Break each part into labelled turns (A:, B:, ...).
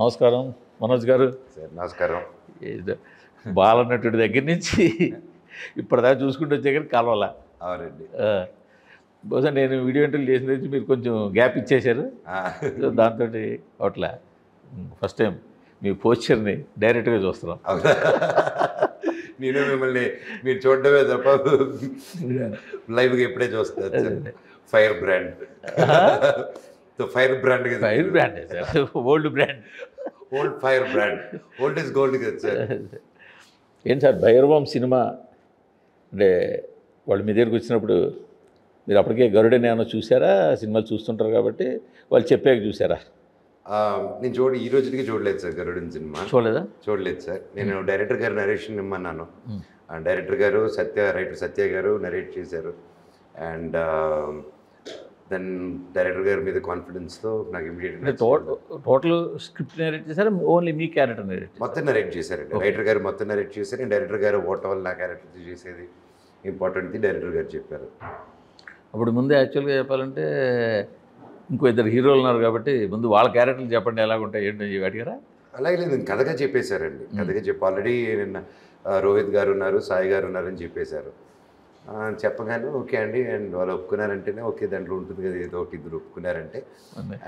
A: నమస్కారం మనోజ్ గారు.
B: సార్ నమస్కారం.
A: బాలనటుడి దగ్గర నుంచి ఇప్పటిదాకా చూసుకుంటూ వచ్చే కానీ కలవాల.
B: అవునండి.
A: బహుశా నేను వీడియో ఇంటర్వ్యూ చేసిన నుంచి మీరు కొంచెం గ్యాప్ ఇచ్చేశారు. దాంతో అట్లా ఫస్ట్ టైం మీ పోస్చర్ని డైరెక్ట్గా చూస్తున్నాం.
B: నేను మిమ్మల్ని మీరు చూడడమే తప్ప లైవ్గా ఎప్పుడే చూస్తాను. ఫైర్ బ్రాండ్ ఫైర్ బ్రాండ్ కదా.
A: Fire brand sir, old brand.
B: Old fire brand. Old is gold కదా సార్.
A: ఏంటి సార్ భైరవం సినిమా అంటే వాళ్ళు మీ దగ్గరికి వచ్చినప్పుడు మీరు అప్పటికే గరుడని ఏమైనా చూసారా? సినిమాలు చూస్తుంటారు కాబట్టి వాళ్ళు చెప్పాక చూసారా?
B: నేను ఈ రోజుకి చూడలేదు సార్ గరుడన్ సినిమా.
A: చూడలేదా?
B: చూడలేదు సార్. నేను డైరెక్టర్ గారు నరేషన్ ఇమ్మన్నాను. డైరెక్టర్ గారు రైటర్ సత్య గారు నరేట్ చేశారు. అండ్ దెన్ డైరెక్టర్ గారి మీద కాన్ఫిడెన్స్తో నాకు ఇమీడియట్గా
A: టోటల్ స్క్రిప్ట్ నరేట్ చేశారు, ఓన్లీ మీ క్యారెక్టర్ నరేట్
B: మొత్తం నరేట్ చేశారండి. రైటర్ గారు మొత్తం నరేట్ చేశారు. డైరెక్టర్ గారు ఓటవల్ నా క్యారెక్టర్ చేసేది ఇంపార్టెంట్ది డైరెక్టర్ గారు చెప్పారు.
A: అప్పుడు ముందే యాక్చువల్గా చెప్పాలంటే ఇంకో ఇద్దరు హీరోలు ఉన్నారు కాబట్టి ముందు వాళ్ళ క్యారెక్టర్లు చెప్పండి ఎలాగుంటాయి ఏంటి అడిగారా?
B: అలాగే లేదు, కథగా చెప్పేశారండి. కథగా చెప్పి ఆల్రెడీ నిన్న రోహిత్ గారు ఉన్నారు, సాయి గారు ఉన్నారని చెప్పేశారు. చెప్పగానే ఓకే అండి. అండ్ వాళ్ళు ఒప్పుకున్నారంటేనే ఓకే దాంట్లో ఉంటుంది కదా ఏదో ఒకటి ఇద్దరు ఒప్పుకున్నారంటే.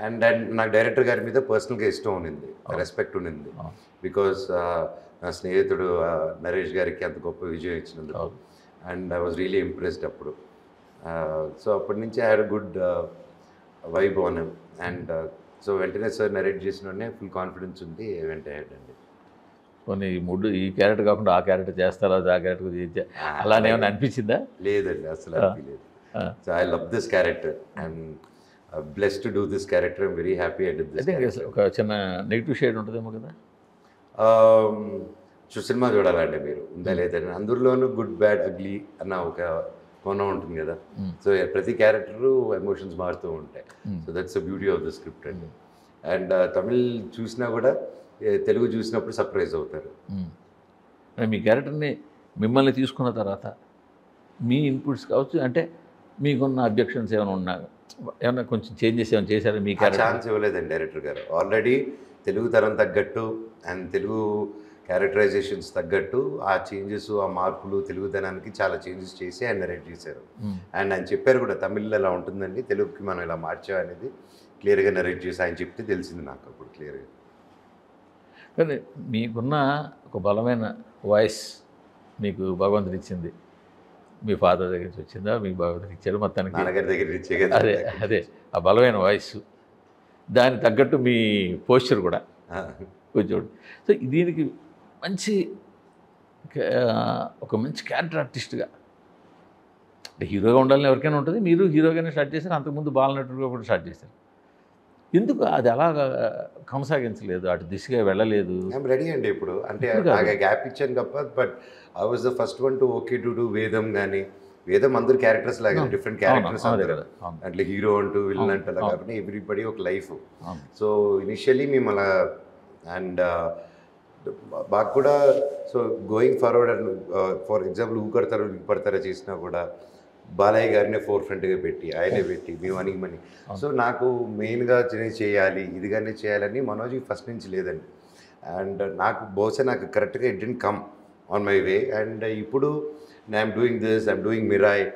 B: అండ్ నాకు డైరెక్టర్ గారి మీద పర్సనల్గా ఇష్టం ఉన్నింది, రెస్పెక్ట్ ఉన్నింది. బికాజ్ నా స్నేహితుడు నరేష్ గారికి అంత గొప్ప విజయం ఇచ్చినందుకు. And I was really impressed అప్పుడు. సో అప్పటి నుంచి I had good vibe on him. And so వెంటనే సార్ నరేట్ చేసిన ఫుల్ కాన్ఫిడెన్స్ ఉంది. వెంట హెడ్ అండి.
A: కొన్ని ఈ క్యారెక్టర్ కాకుండా ఆ క్యారెక్టర్ చేస్తారా, ఆ క్యారెక్టర్ అలానే ఏమైనా అనిపించిందా?
B: లేదండి, అసలు అనిపించలేదు. So I love this character and blessed to do this character. I'm very happy I did this character.
A: ఒక చిన్న నెగిటివ్ షేడ్ ఉంటుందేమో కదా?
B: సినిమా చూడాలండి మీరు, ఉందా లేదండి. అందులోనూ గుడ్ బ్యాడ్ అగ్లీ అన్న ఒక కోణం ఉంటుంది కదా. సో ప్రతి క్యారెక్టరు ఎమోషన్స్ మారుతూ ఉంటాయి. So that's the beauty of the script అండి. అండ్ తమిళ్ చూసినా కూడా తెలుగు చూసినప్పుడు సర్ప్రైజ్ అవుతారు.
A: మీ క్యారెక్టర్ని మిమ్మల్ని తీసుకున్న తర్వాత మీ ఇన్పుట్స్ కావచ్చు, అంటే మీకున్న అబ్జెక్షన్స్ ఏమైనా కొంచెం చేంజెస్ ఏమైనా చేశారు? మీ క్యారెక్టర్
B: ఛాన్స్ ఇవ్వలేదండి డైరెక్టర్ గారు. ఆల్రెడీ తెలుగు తరం తగ్గట్టు అండ్ తెలుగు క్యారెక్టరైజేషన్స్ తగ్గట్టు ఆ చేంజెస్, ఆ మార్పులు తెలుగుతనానికి చాలా చేంజెస్ చేసి ఆయన నరేట్ చేశారు. అండ్ ఆయన చెప్పారు కూడా తమిళ్లో ఇలా ఉంటుందండి, తెలుగుకి మనం ఇలా మార్చాం అనేది క్లియర్గా నరేట్ చేసి ఆయన చెప్తే తెలిసింది నాకు అప్పుడు క్లియర్గా.
A: కానీ మీకున్న ఒక బలమైన వాయిస్ మీకు భగవంతుడు ఇచ్చింది. మీ ఫాదర్ దగ్గర నుంచి వచ్చిందా, మీకు భగవంతుడు ఇచ్చారు మొత్తానికి?
B: నాన్నగారి దగ్గర నుంచి కదా.
A: అదే ఆ బలమైన వాయిస్, దానికి తగ్గట్టు మీ పోస్చర్ కూడా కొంచెం. సో దీనికి ఒక మంచి క్యారెక్టర్ ఆర్టిస్ట్గా, అంటే హీరోగా ఉండాలని ఎవరికైనా ఉంటుంది. మీరు హీరోగానే స్టార్ట్ చేశారు, అంతకుముందు బాలనటుడుగా కూడా స్టార్ట్ చేశారు. ఎందుకు అది అలాగా కొనసాగించలేదు, అటు దిశగా వెళ్ళలేదు?
B: ఐఎమ్ రెడీ అండి ఇప్పుడు. అంటే గ్యాప్ ఇచ్చాను తప్ప, but I was the first one to okay to do వేదం. కానీ వేదం అందరు క్యారెక్టర్స్ లాగా డిఫరెంట్ క్యారెక్టర్స్ అట్లా హీరో అంటూ విలన్ అంటూ అలా కాకుండా ఎవ్రీబడి ఒక లైఫ్. సో ఇనిషియలీ మేము అలా అండ్ బాగా కూడా. So going forward and for example ఊకడతారు పడతారా చేసినా కూడా బాలయ్య గారినే ఫోర్ ఫ్రంట్గా పెట్టి ఆయనే పెట్టి మేము అనిమని. సో నాకు మెయిన్గా చేయాలి ఇదిగానే చేయాలని మనోజ్ ఫస్ట్ నుంచి లేదండి. అండ్ నాకు బహుశా నాకు కరెక్ట్గా it didn't come on my way. And ఇప్పుడు I'm doing this, I'm doing Mirai.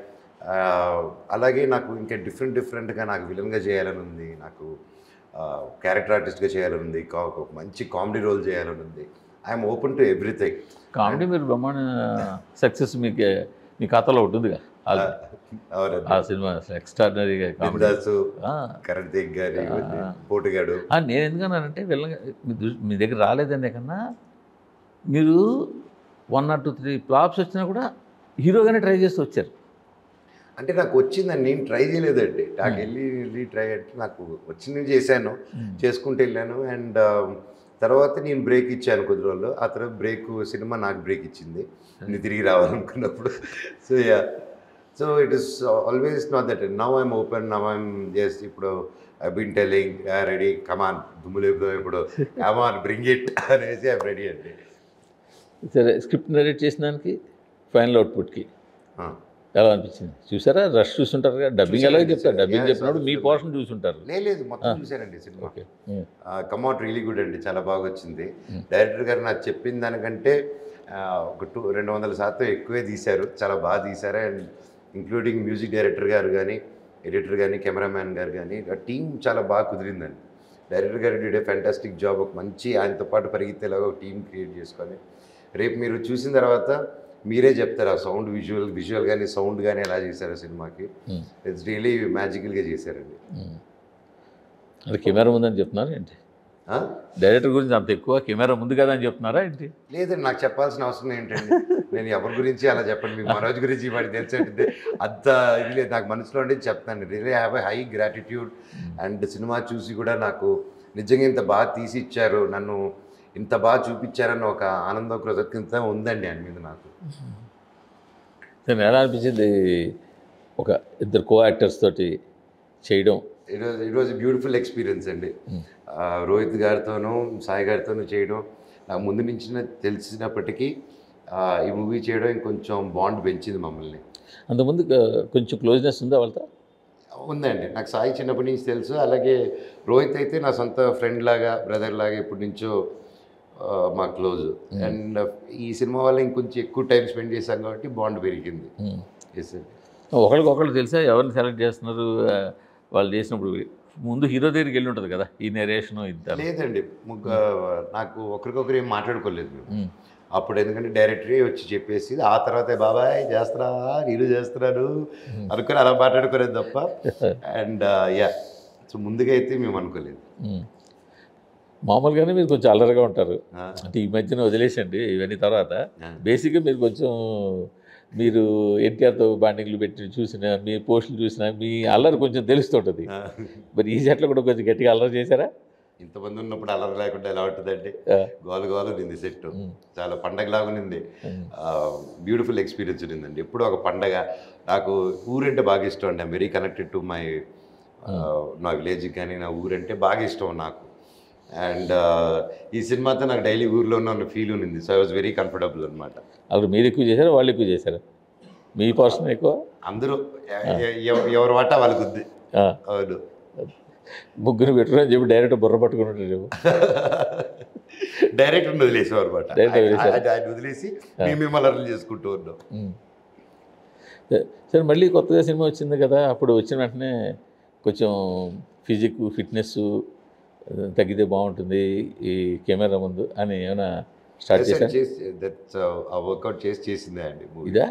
B: అలాగే నాకు ఇంకా డిఫరెంట్గా నాకు విలన్గా చేయాలని ఉంది, నాకు క్యారెక్టర్ ఆర్టిస్ట్గా చేయాలని ఉంది, ఒక మంచి కామెడీ రోల్ చేయాలని ఉంది. I'm open to everything.
A: Comedy మీరు బ్రహ్మాండ సక్సెస్ మీ ఖాతాలో ఉంటుందిగా. ఆ సినిమా ఎక్స్ట్రాడినరీగా
B: పోటుగాడు.
A: నేను ఎందుకన్నానంటే మీ దగ్గర రాలేదనే కన్నా మీరు 1 or 2, 3 ఫ్లాప్స్ వచ్చినా కూడా హీరోగానే ట్రై చేస్తూ వచ్చారు.
B: అంటే నాకు వచ్చిందని నేను ట్రై చేయలేదండి. నాకు వెళ్ళి ట్రై అంటే నాకు వచ్చింది చేశాను, చేసుకుంటూ వెళ్ళాను. అండ్ తర్వాత నేను బ్రేక్ ఇచ్చాను కొద్ది రోజులు. ఆ తర్వాత సినిమా నాకు బ్రేక్ ఇచ్చింది నేను తిరిగి రావాలనుకున్నప్పుడు. So so it is always not that. Now I'm open, now I'm just ఇప్పుడు I been telling ready come on దుమ్ములేపుదో ఇప్పుడు కమాన్ బ్రింగ్ ఇట్ అనేసి ఐఎమ్ రెడీ అండి.
A: సరే, స్క్రిప్ట్ నరేట్ చేసిన దానికి ఫైనల్ అవుట్పుట్కి ఎలా అనిపించింది? చూసారా? రష్ చూసుంటారు కదా, డబ్బింగ్ ఎలాగో చెప్తారు, డబ్బింగ్ చెప్పినప్పుడు మీ పోర్షన్ చూసుంటారు.
B: లేదు మొత్తం చూశానండి సినిమా.
A: ఓకే.
B: కమ్అట్ రియలీ గుడ్ అండి, చాలా బాగా వచ్చింది. డైరెక్టర్ గారు నాకు చెప్పిన దానికంటే ఒక 200% ఎక్కువే తీశారు, చాలా బాగా తీశారు. అండ్ ఇంక్లూడింగ్ మ్యూజిక్ డైరెక్టర్ గారు కానీ, ఎడిటర్ కానీ, కెమెరామ్యాన్ గారు కానీ, ఆ టీం చాలా బాగా కుదిరిందండి. డైరెక్టర్ గారు డిడ్ ఏ ఫ్యాంటాస్టిక్ జాబ్. ఒక మంచి ఆయనతో పాటు పరిగెత్తేలాగా ఒక టీం క్రియేట్ చేసుకొని, రేపు మీరు చూసిన తర్వాత మీరే చెప్తారు ఆ సౌండ్ విజువల్ కానీ సౌండ్ కానీ ఎలా చేశారు సినిమాకి. ఇట్స్ రియలీ మ్యాజికల్గా చేశారండి.
A: అది కెమెరా ముందని చెప్తున్నారు ఏంటి? డైరెక్టర్ గురించి అంత ఎక్కువ కెమెరా ముందు కదా అని చెప్తున్నారా ఏంటి?
B: లేదండి, నాకు చెప్పాల్సిన అవసరం ఏంటండి, నేను ఎవరి గురించి అలా చెప్పండి. మీకు మనోజ్ గురించి వాడికి తెలిసేటంటే అంత ఇది లేదు, నాకు మనసులో ఉండేది చెప్తాను. Really have a high gratitude. And cinema చూసి కూడా నాకు నిజంగా ఇంత బాగా తీసి ఇచ్చారు, నన్ను ఇంత బాగా చూపించారని ఒక ఆనందం, కృతజ్ఞత ఉందండి ఆయన మీద నాకు.
A: నేను ఎలా అనిపించింది ఒక ఇద్దరు కో యాక్టర్స్ తోటి చేయడం?
B: ఇట్ వాజ్ బ్యూటిఫుల్ ఎక్స్పీరియన్స్ అండి. రోహిత్ గారితోనూ సాయి గారితోనూ చేయడం నాకు ముందు నుంచి తెలిసినప్పటికీ ఈ మూవీ చేయడం ఇంకొంచెం బాండ్ పెంచింది మమ్మల్ని.
A: అంతకుముందు కొంచెం క్లోజ్నెస్ ఉందా వాళ్ళతో?
B: ఉందండి, నాకు సాయి చిన్నప్పటి నుంచి తెలుసు. అలాగే రోహిత్ అయితే నా సొంత ఫ్రెండ్ లాగా, బ్రదర్ లాగా ఎప్పటి నుంచో మా క్లోజ్. అండ్ ఈ సినిమా వల్ల ఇంకొంచెం ఎక్కువ టైం స్పెండ్ చేశాం కాబట్టి బాండ్ పెరిగింది. ఎస్ అండి.
A: ఒకరికొకరు తెలుసా ఎవరిని సెలెక్ట్ చేస్తున్నారు? వాళ్ళు చేసినప్పుడు ముందు హీరో దగ్గరికి వెళ్ళి ఉంటుంది కదా, ఈ నెరేషను ఇంత.
B: లేదండి, నాకు ఒకరికొకరు ఏం మాట్లాడుకోలేదు మేము అప్పుడు. ఎందుకంటే డైరెక్టరే వచ్చి చెప్పేసి ఆ తర్వాత బాబాయ్ చేస్తున్నావా, నేను చేస్తున్నాను అనుకుని అలా మాట్లాడుకోలేదు తప్ప. అండ్ యా, సో ముందుగా అయితే మేము అనుకోలేదు.
A: మామూలుగానే మీరు కొంచెం అల్లరిగా ఉంటారు, అంటే ఈ మధ్యన వదిలేసండి ఇవన్నీ. తర్వాత బేసిక్గా మీరు కొంచెం మీరు ఎన్టీఆర్తో బాండింగ్లు పెట్టి చూసిన, మీ పోస్టులు చూసినా మీ అల్లరి కొంచెం తెలుస్తుంటుంది. మరి ఈ సెట్లో కూడా కొంచెం గట్టిగా అల్లరి చేశారా?
B: ఇంతమంది ఉన్నప్పుడు అల్లరి లేకుండా ఎలా ఉంటుందండి, గోలు నింది సెట్, చాలా పండగలాగా నింది. బ్యూటిఫుల్ ఎక్స్పీరియన్స్ ఉండిందండి. ఎప్పుడు ఒక పండగ. నాకు ఊరంటే బాగా ఇష్టం అండి. I'm very connected to my నా విలేజ్కి కానీ నా ఊరంటే బాగా ఇష్టం నాకు. అండ్ ఈ సినిమాతో నాకు డైలీ ఊర్లో ఉన్న ఫీల్ ఉంది. So I was very comfortable అనమాట.
A: అప్పుడు మీరు ఎక్కువ చేశారా, వాళ్ళు ఎక్కువ చేశారా? మీ పర్సన్ ఎక్కువ?
B: అందరూ ఎవరి వాటా వాళ్ళకు ఉంది. అవును,
A: ముగ్గురు పెట్టుకుని చెప్పి డైరెక్ట్ బుర్ర పట్టుకుని
B: డైరెక్ట్ వదిలేసాం అనమాట. ఆయన వదిలేసి మేము అలర్లు చేసుకుంటూ ఉన్నాం.
A: సరే, మళ్ళీ కొత్తగా సినిమా వచ్చింది కదా, అప్పుడు వచ్చిన వెంటనే కొంచెం ఫిట్నెస్ తగ్గితే బాగుంటుంది ఈ కెమెరా ముందు అని ఏమైనా స్టార్ట్ చేశారు?
B: వర్కౌట్ చేసిందే అండి
A: ఇదా?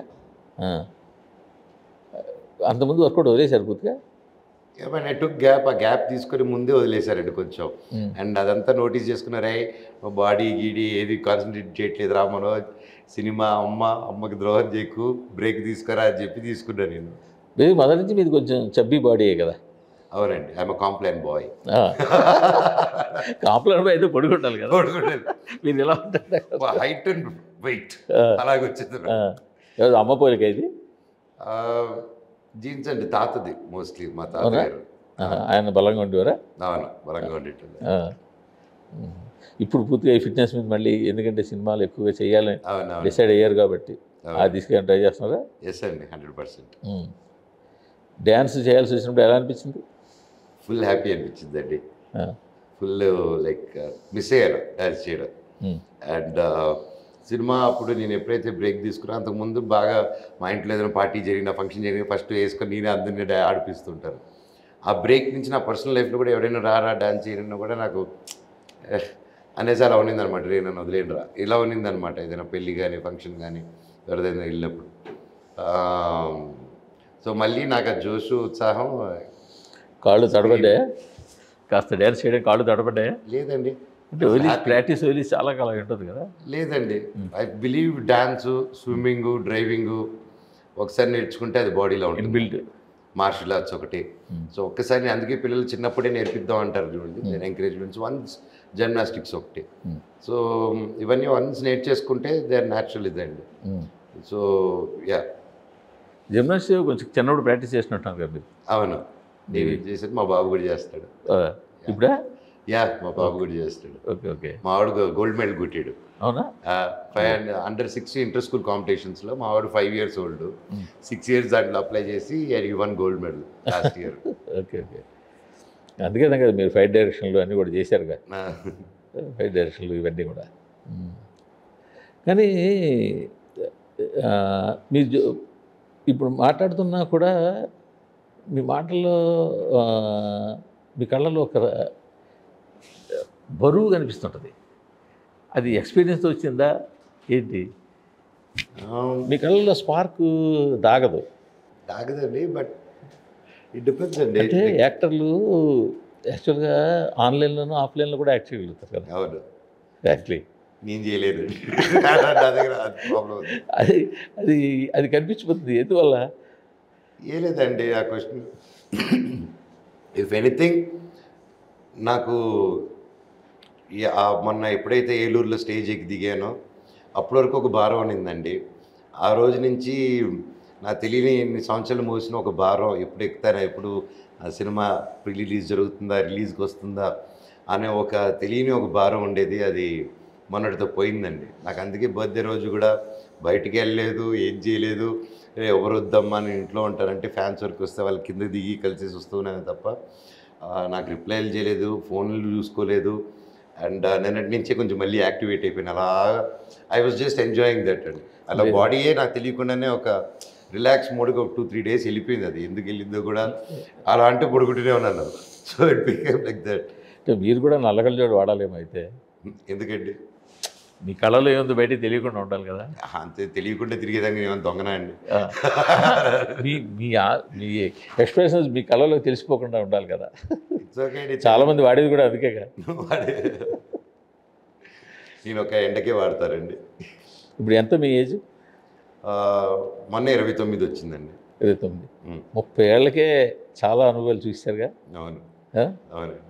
A: అంతకుముందు వర్కౌట్ వదిలేశారు పూర్తిగా?
B: I took gap. ఆ గ్యాప్ తీసుకొని ముందే వదిలేశారండి కొంచెం. అండ్ అదంతా నోటీస్ చేసుకున్నారే, బాడీ గీడీ ఏది కాన్సన్ట్రేట్ చేయట్లేదు రా మనోజ్, సినిమా అమ్మకి ద్రోహం చేయకు, బ్రేక్ తీసుకురా అని చెప్పి తీసుకున్నాను నేను.
A: మీరు మొదటి నుంచి మీది కొంచెం చబ్బీ బాడీయే కదా?
B: అవునండి, I'm Complan boy.
A: Complan boy అయితే పడుకుంటారు కదా, మీరు ఎలా ఉంటారు?
B: హైట్ అండ్ వెయిట్ అలాగే వచ్చింది.
A: అమ్మ పోలిక ఇది?
B: జీన్స్ అండి, తాతది మోస్ట్లీ, మా తాతగారు.
A: ఆయన బలంగా ఉండేవారా?
B: అవును, బలంగా ఉండేటది.
A: ఇప్పుడు పూర్తిగా ఈ ఫిట్నెస్ మీద మళ్ళీ, ఎందుకంటే సినిమాలు ఎక్కువగా చేయాలని డిసైడ్ అయ్యారు కాబట్టి ఆ దిశగా ట్రై చేస్తున్నారా?
B: ఎస్ అండి, 100%.
A: డ్యాన్స్ చేయాల్సి వచ్చినప్పుడు ఎలా అనిపించింది?
B: ఫుల్ హ్యాపీ అనిపించింది అండి. ఫుల్ లైక్ మిస్ అయ్యాను డ్యాన్స్ చేయడం. అండ్ సినిమా అప్పుడు నేను ఎప్పుడైతే బ్రేక్ తీసుకున్నా, అంతకుముందు బాగా మా ఇంట్లో ఏదైనా పార్టీ జరిగినా, ఫంక్షన్ జరిగినా ఫస్ట్ వేసుకొని నేనే అందరినీ ఆడిపిస్తుంటాను. ఆ బ్రేక్ నుంచి నా పర్సనల్ లైఫ్లో కూడా ఎవరైనా రా డాన్స్ చేయడం కూడా నాకు అనేసి అలా ఉన్నిందనమాట. నేను వదిలేండిరా ఇలా ఉన్నిందనమాట. ఏదైనా పెళ్ళి కానీ ఫంక్షన్ కానీ ఎవరిదైనా వెళ్ళినప్పుడు. సో మళ్ళీ నాకు ఆ జోషు ఉత్సాహం.
A: కాళ్ళు తడబడ్డాయా? కాస్త డ్యాన్స్ చేయడం కాళ్ళు తడబడ్డాయా?
B: లేదండి,
A: అంటే ప్రాక్టీస్ వదిలి చాలా కాలం ఉంటుంది కదా.
B: లేదండి, I believe dance, swimming, driving ఒకసారి నేర్చుకుంటే అది బాడీలో ఉంటుంది.
A: బిల్డ్
B: మార్షల్ ఆర్ట్స్ ఒకటి. సో ఒక్కసారి అందుకే పిల్లలు చిన్నప్పుడే నేర్పిద్దాం అంటారు చూడండి, నేను ఎంకరేజ్మెంట్స్. వన్స్ జిమ్నాస్టిక్స్ ఒకటి. సో ఇవన్నీ వన్స్ నేర్చేసుకుంటే దే ఆర్ న్యాచురల్ ఇదండి. సో యా,
A: జిమ్నాస్టిక్ కొంచెం చిన్నప్పుడు ప్రాక్టీస్ చేసినట్టు కదా మీరు?
B: అవును, నేను చేసేది మా బాబు కూడా చేస్తాడు.
A: ఇప్పుడా?
B: యా మా బాబు కూడా చేస్తాడు.
A: Okay okay.
B: మా వాడు గోల్డ్ మెడల్ కొట్టాడు.
A: అవునా?
B: అండర్ 6 ఇంటర్ స్కూల్ కాంపిటీషన్స్లో మా వాడు 5 years old, 6 years దాంట్లో అప్లై చేసి he won gold medal last year.
A: Okay okay. అందుకే కదా మీరు ఫైట్ డైరెక్షన్లు అన్నీ కూడా చేశారుగా, ఫైట్ డైరెక్షన్లు ఇవన్నీ కూడా. కానీ మీరు ఇప్పుడు మాట్లాడుతున్నా కూడా మీ మాటల్లో మీ కళ్ళలో ఒక బరువు కనిపిస్తుంటుంది. అది ఎక్స్పీరియన్స్తో వచ్చిందా ఏంటి? మీ కళ్ళలో స్పార్క్ దాగదు.
B: తాగదండి, బట్ ఇట్ డిపెండ్స్ అండి.
A: అంటే యాక్టర్లు యాక్చువల్గా ఆన్లైన్లోనూ ఆఫ్లైన్లో కూడా యాక్ట్ చేయగలుగుతారు కదా.
B: అవును,
A: యాక్చువల్లీ
B: నేను చేయలేదు.
A: అది అది అది కనిపించిపోతుంది. ఎందువల్ల?
B: ఏ లేదండి ఆ క్వశ్చన్. ఇఫ్ ఎనీథింగ్ నాకు మొన్న ఎప్పుడైతే ఏలూరులో స్టేజ్ ఎక్కి దిగానో అప్పటి వరకు ఒక భారం అనిందండి. ఆ రోజు నుంచి నా తెలియని ఎన్ని సంవత్సరాలు మోసిన ఒక భారం, ఎప్పుడు ఎక్కుతానా, ఎప్పుడు ఆ సినిమా రిలీజ్ జరుగుతుందా, రిలీజ్కి వస్తుందా అనే ఒక తెలియని ఒక భారం ఉండేది. అది మొన్నటితో పోయిందండి. నాకు అందుకే బర్త్డే రోజు కూడా బయటికి వెళ్ళలేదు, ఏం చేయలేదు. ఎవరు వద్దమ్మా నేను ఇంట్లో ఉంటానంటే ఫ్యాన్స్ వరకు వస్తే వాళ్ళు కింద దిగి కలిసి వస్తున్నాను తప్ప నాకు రిప్లైలు చేయలేదు, ఫోన్లు చూసుకోలేదు. అండ్ నిన్నటి నుంచే కొంచెం మళ్ళీ యాక్టివేట్ అయిపోయిన అలా I was just enjoying that అండి. అలా బాడీయే నాకు తెలియకుండానే ఒక రిలాక్స్ మోడ్గా ఒక 2-3 days వెళ్ళిపోయింది. అది ఎందుకు వెళ్ళిందో కూడా అలా అంటే పడుకుంటూనే ఉన్నాను. So it became like that.
A: మీరు కూడా నల్లకళ్ళజోడు వాడాలేమో అయితే.
B: ఎందుకండి?
A: మీ కళలో ఏముందో బయటికి తెలియకుండా ఉండాలి కదా.
B: అంతే, తెలియకుండా తిరిగేదాన్ని ఏమైనా దొంగనా అండి?
A: మీ మీ మీ ఎక్స్ప్రెషన్స్ మీ కళలో తెలిసిపోకుండా ఉండాలి కదా.
B: ఇట్స్ ఓకే అండి.
A: చాలామంది వాడేది కూడా అందుకే కదా.
B: నేను ఒక ఎండకే వాడతారండి.
A: ఇప్పుడు ఎంత మీ ఏజ్?
B: మొన్న 29 వచ్చిందండి.
A: 29. 30 ఏళ్ళకే చాలా అనుభవాలు చూశారుగా.
B: అవును అవునండి.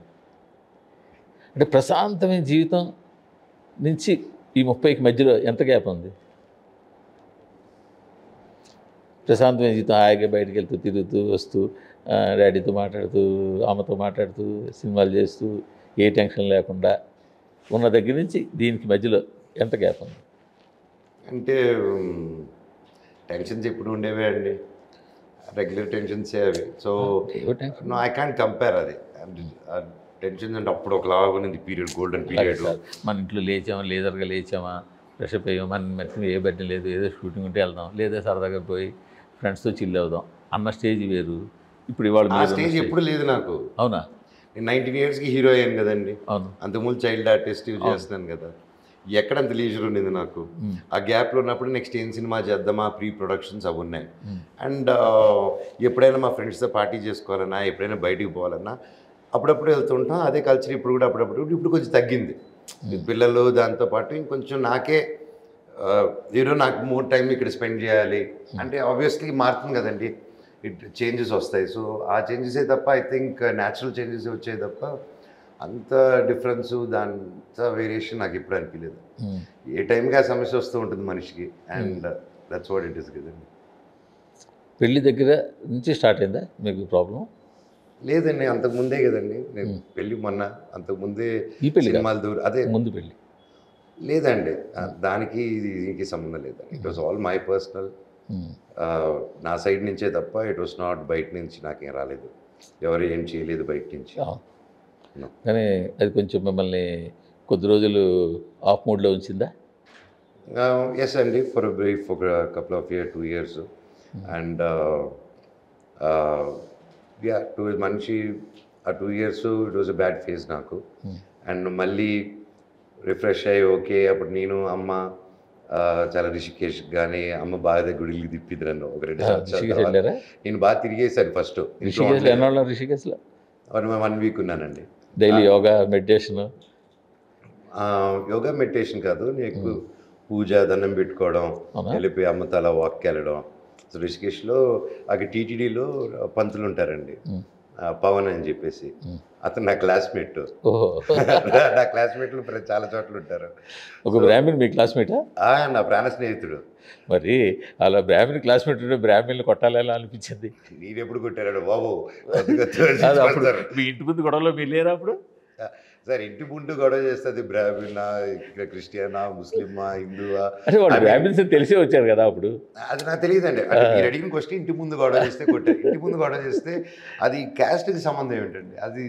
A: అంటే ప్రశాంతమైన జీవితం నుంచి ఈ 30కి మధ్యలో ఎంత గ్యాప్ ఉంది? ప్రశాంతమైన జీవితం, హాయిగా బయటకు వెళ్తూ తిరుగుతూ వస్తూ డాడీతో మాట్లాడుతూ అమ్మతో మాట్లాడుతూ సినిమాలు చేస్తూ ఏ టెన్షన్ లేకుండా ఉన్న దగ్గర నుంచి దీనికి మధ్యలో ఎంత గ్యాప్ ఉంది?
B: అంటే టెన్షన్స్ ఎప్పుడు ఉండేవే అండి, రెగ్యులర్ టెన్షన్సే అవి. సో ఐ క్యాన్ కంపేర్ అది. టెన్షన్ అంటే అప్పుడు ఒకలాగా ఉంది పీరియడ్, గోల్డెన్ పీరియడ్.
A: మన ఇంట్లో లేచామా, లేదర్గా లేచామా, ఫ్రెషప్ అయ్యామా, మన మెత్తం ఏ బట్టి లేదు, ఏదో షూటింగ్ ఉంటే వెళ్దాం, లేదా సరదాగా పోయి ఫ్రెండ్స్తో చిల్ అవుదాం అన్న స్టేజ్ వేరు. ఇప్పుడు ఇవాళ
B: ఆ స్టేజ్ ఎప్పుడు లేదు నాకు.
A: అవునా?
B: నేను 19 yearsకి హీరో అయ్యాను కదండి.
A: అవును.
B: అంతకుముందు చైల్డ్ ఆర్టిస్ట్ చేస్తున్నాను కదా. ఎక్కడంత లీజర్ ఉండేది నాకు. ఆ గ్యాప్లో ఉన్నప్పుడు నెక్స్ట్ ఏం సినిమా చేద్దామా, ప్రీ ప్రొడక్షన్స్ అవి ఉన్నాయి. అండ్ ఎప్పుడైనా మా ఫ్రెండ్స్తో పార్టీ చేసుకోవాలన్నా, ఎప్పుడైనా బయటికి పోవాలన్నా అప్పుడప్పుడు వెళ్తుంటాం. అదే కల్చర్ ఇప్పుడు కూడా అప్పుడప్పుడు కొంచెం తగ్గింది. పిల్లలు దాంతోపాటు ఇంకొంచెం నాకే నాకు మోర్ టైం ఇక్కడ స్పెండ్ చేయాలి అంటే ఆబ్వియస్లీ మారుతుంది కదండి, చేంజెస్ వస్తాయి. సో ఆ చేంజెసే తప్ప ఐ థింక్ న్యాచురల్ చేంజెస్ వచ్చాయి తప్ప అంత డిఫరెన్స్, దాంత వేరియేషన్ నాకు ఎప్పుడు అనిపించలేదు. ఏ టైంకి ఆ సమస్య వస్తూ ఉంటుంది మనిషికి. And that's what it is కదండి.
A: పెళ్ళి దగ్గర నుంచి స్టార్ట్ అయిందా మీకు ప్రాబ్లం?
B: లేదండి, అంతకుముందే కదండి నేను పెళ్ళి మొన్న. అంతకుముందే
A: ఈ పెళ్ళి
B: సినిమాలు దూరం అదే
A: ముందు పెళ్ళి
B: లేదండి, దానికి దీనికి సంబంధం లేదండి. It was all my personal, నా సైడ్ నుంచే తప్ప ఇట్ వాస్ నాట్ బయట నుంచి నాకేం రాలేదు, ఎవరు ఏం చేయలేదు బయట నుంచి.
A: కానీ అది కొంచెం మిమ్మల్ని కొద్ది రోజులు ఆఫ్ మోడ్లో ఉంచిందా?
B: ఎస్ అండి, ఫర్ బ్రీఫ్ ఒక కపుల్ ఆఫ్ 2 years. అండ్ మనిషి ఆ 2 years it was a bad phase నాకు. అండ్ మళ్ళీ రిఫ్రెష్ అయ్యి ఓకే, అప్పుడు నేను అమ్మ చాలా రిషికేష్ కానీ అమ్మ బాగా గుడికి తిప్పిద్దాను ఒక 2 సంవత్సరాలు. నేను బాగా తిరిగేసాను ఫస్ట్.
A: రిషికేశ్లో
B: 1 week ఉన్నానండి.
A: Daily yoga meditation?
B: Yoga meditation కాదు, నీకు పూజ దండం పెట్టుకోవడం, వెళ్ళిపోయి అమ్మతో అలా వాక్కి వెళ్ళడం. సో రిషికేష్లో అక్కడ టీటీడీలో పంతులు ఉంటారండి, పవన్ అని చెప్పేసి. అతను నా క్లాస్మేట్. నా క్లాస్మేట్లు చాలా చోట్ల ఉంటారు.
A: ఒక బ్రాహ్మణ్ మీ క్లాస్మేటా?
B: నా ప్రాణ స్నేహితుడు.
A: మరి అలా బ్రాహ్మణ్ క్లాస్మేట్ ఉంటే బ్రాహ్మణ్ని కొట్టాలని అనిపించింది.
B: నేను ఎప్పుడు కొట్టాడు బాబు?
A: మీ ఇంటి ముందు గొడవలో మీరు లేరా అప్పుడు?
B: సార్ ఇంటి ముందు గొడవ చేస్తుంది బ్రాహ్మణ, క్రిస్టియనా, ముస్లిమా, హిందువా
A: అంటే వాళ్ళు బ్రాహ్మిన్స్ తెలిసే వచ్చారు కదా అప్పుడు.
B: అది నాకు తెలియదండి. అంటే మీరు అడిగిన క్వశ్చన్ ఇంటి ముందు గొడవ చేస్తే కొట్టారు. ఇంటి ముందు గొడవ చేస్తే అది క్యాస్ట్కి సంబంధం ఏమిటండి? అది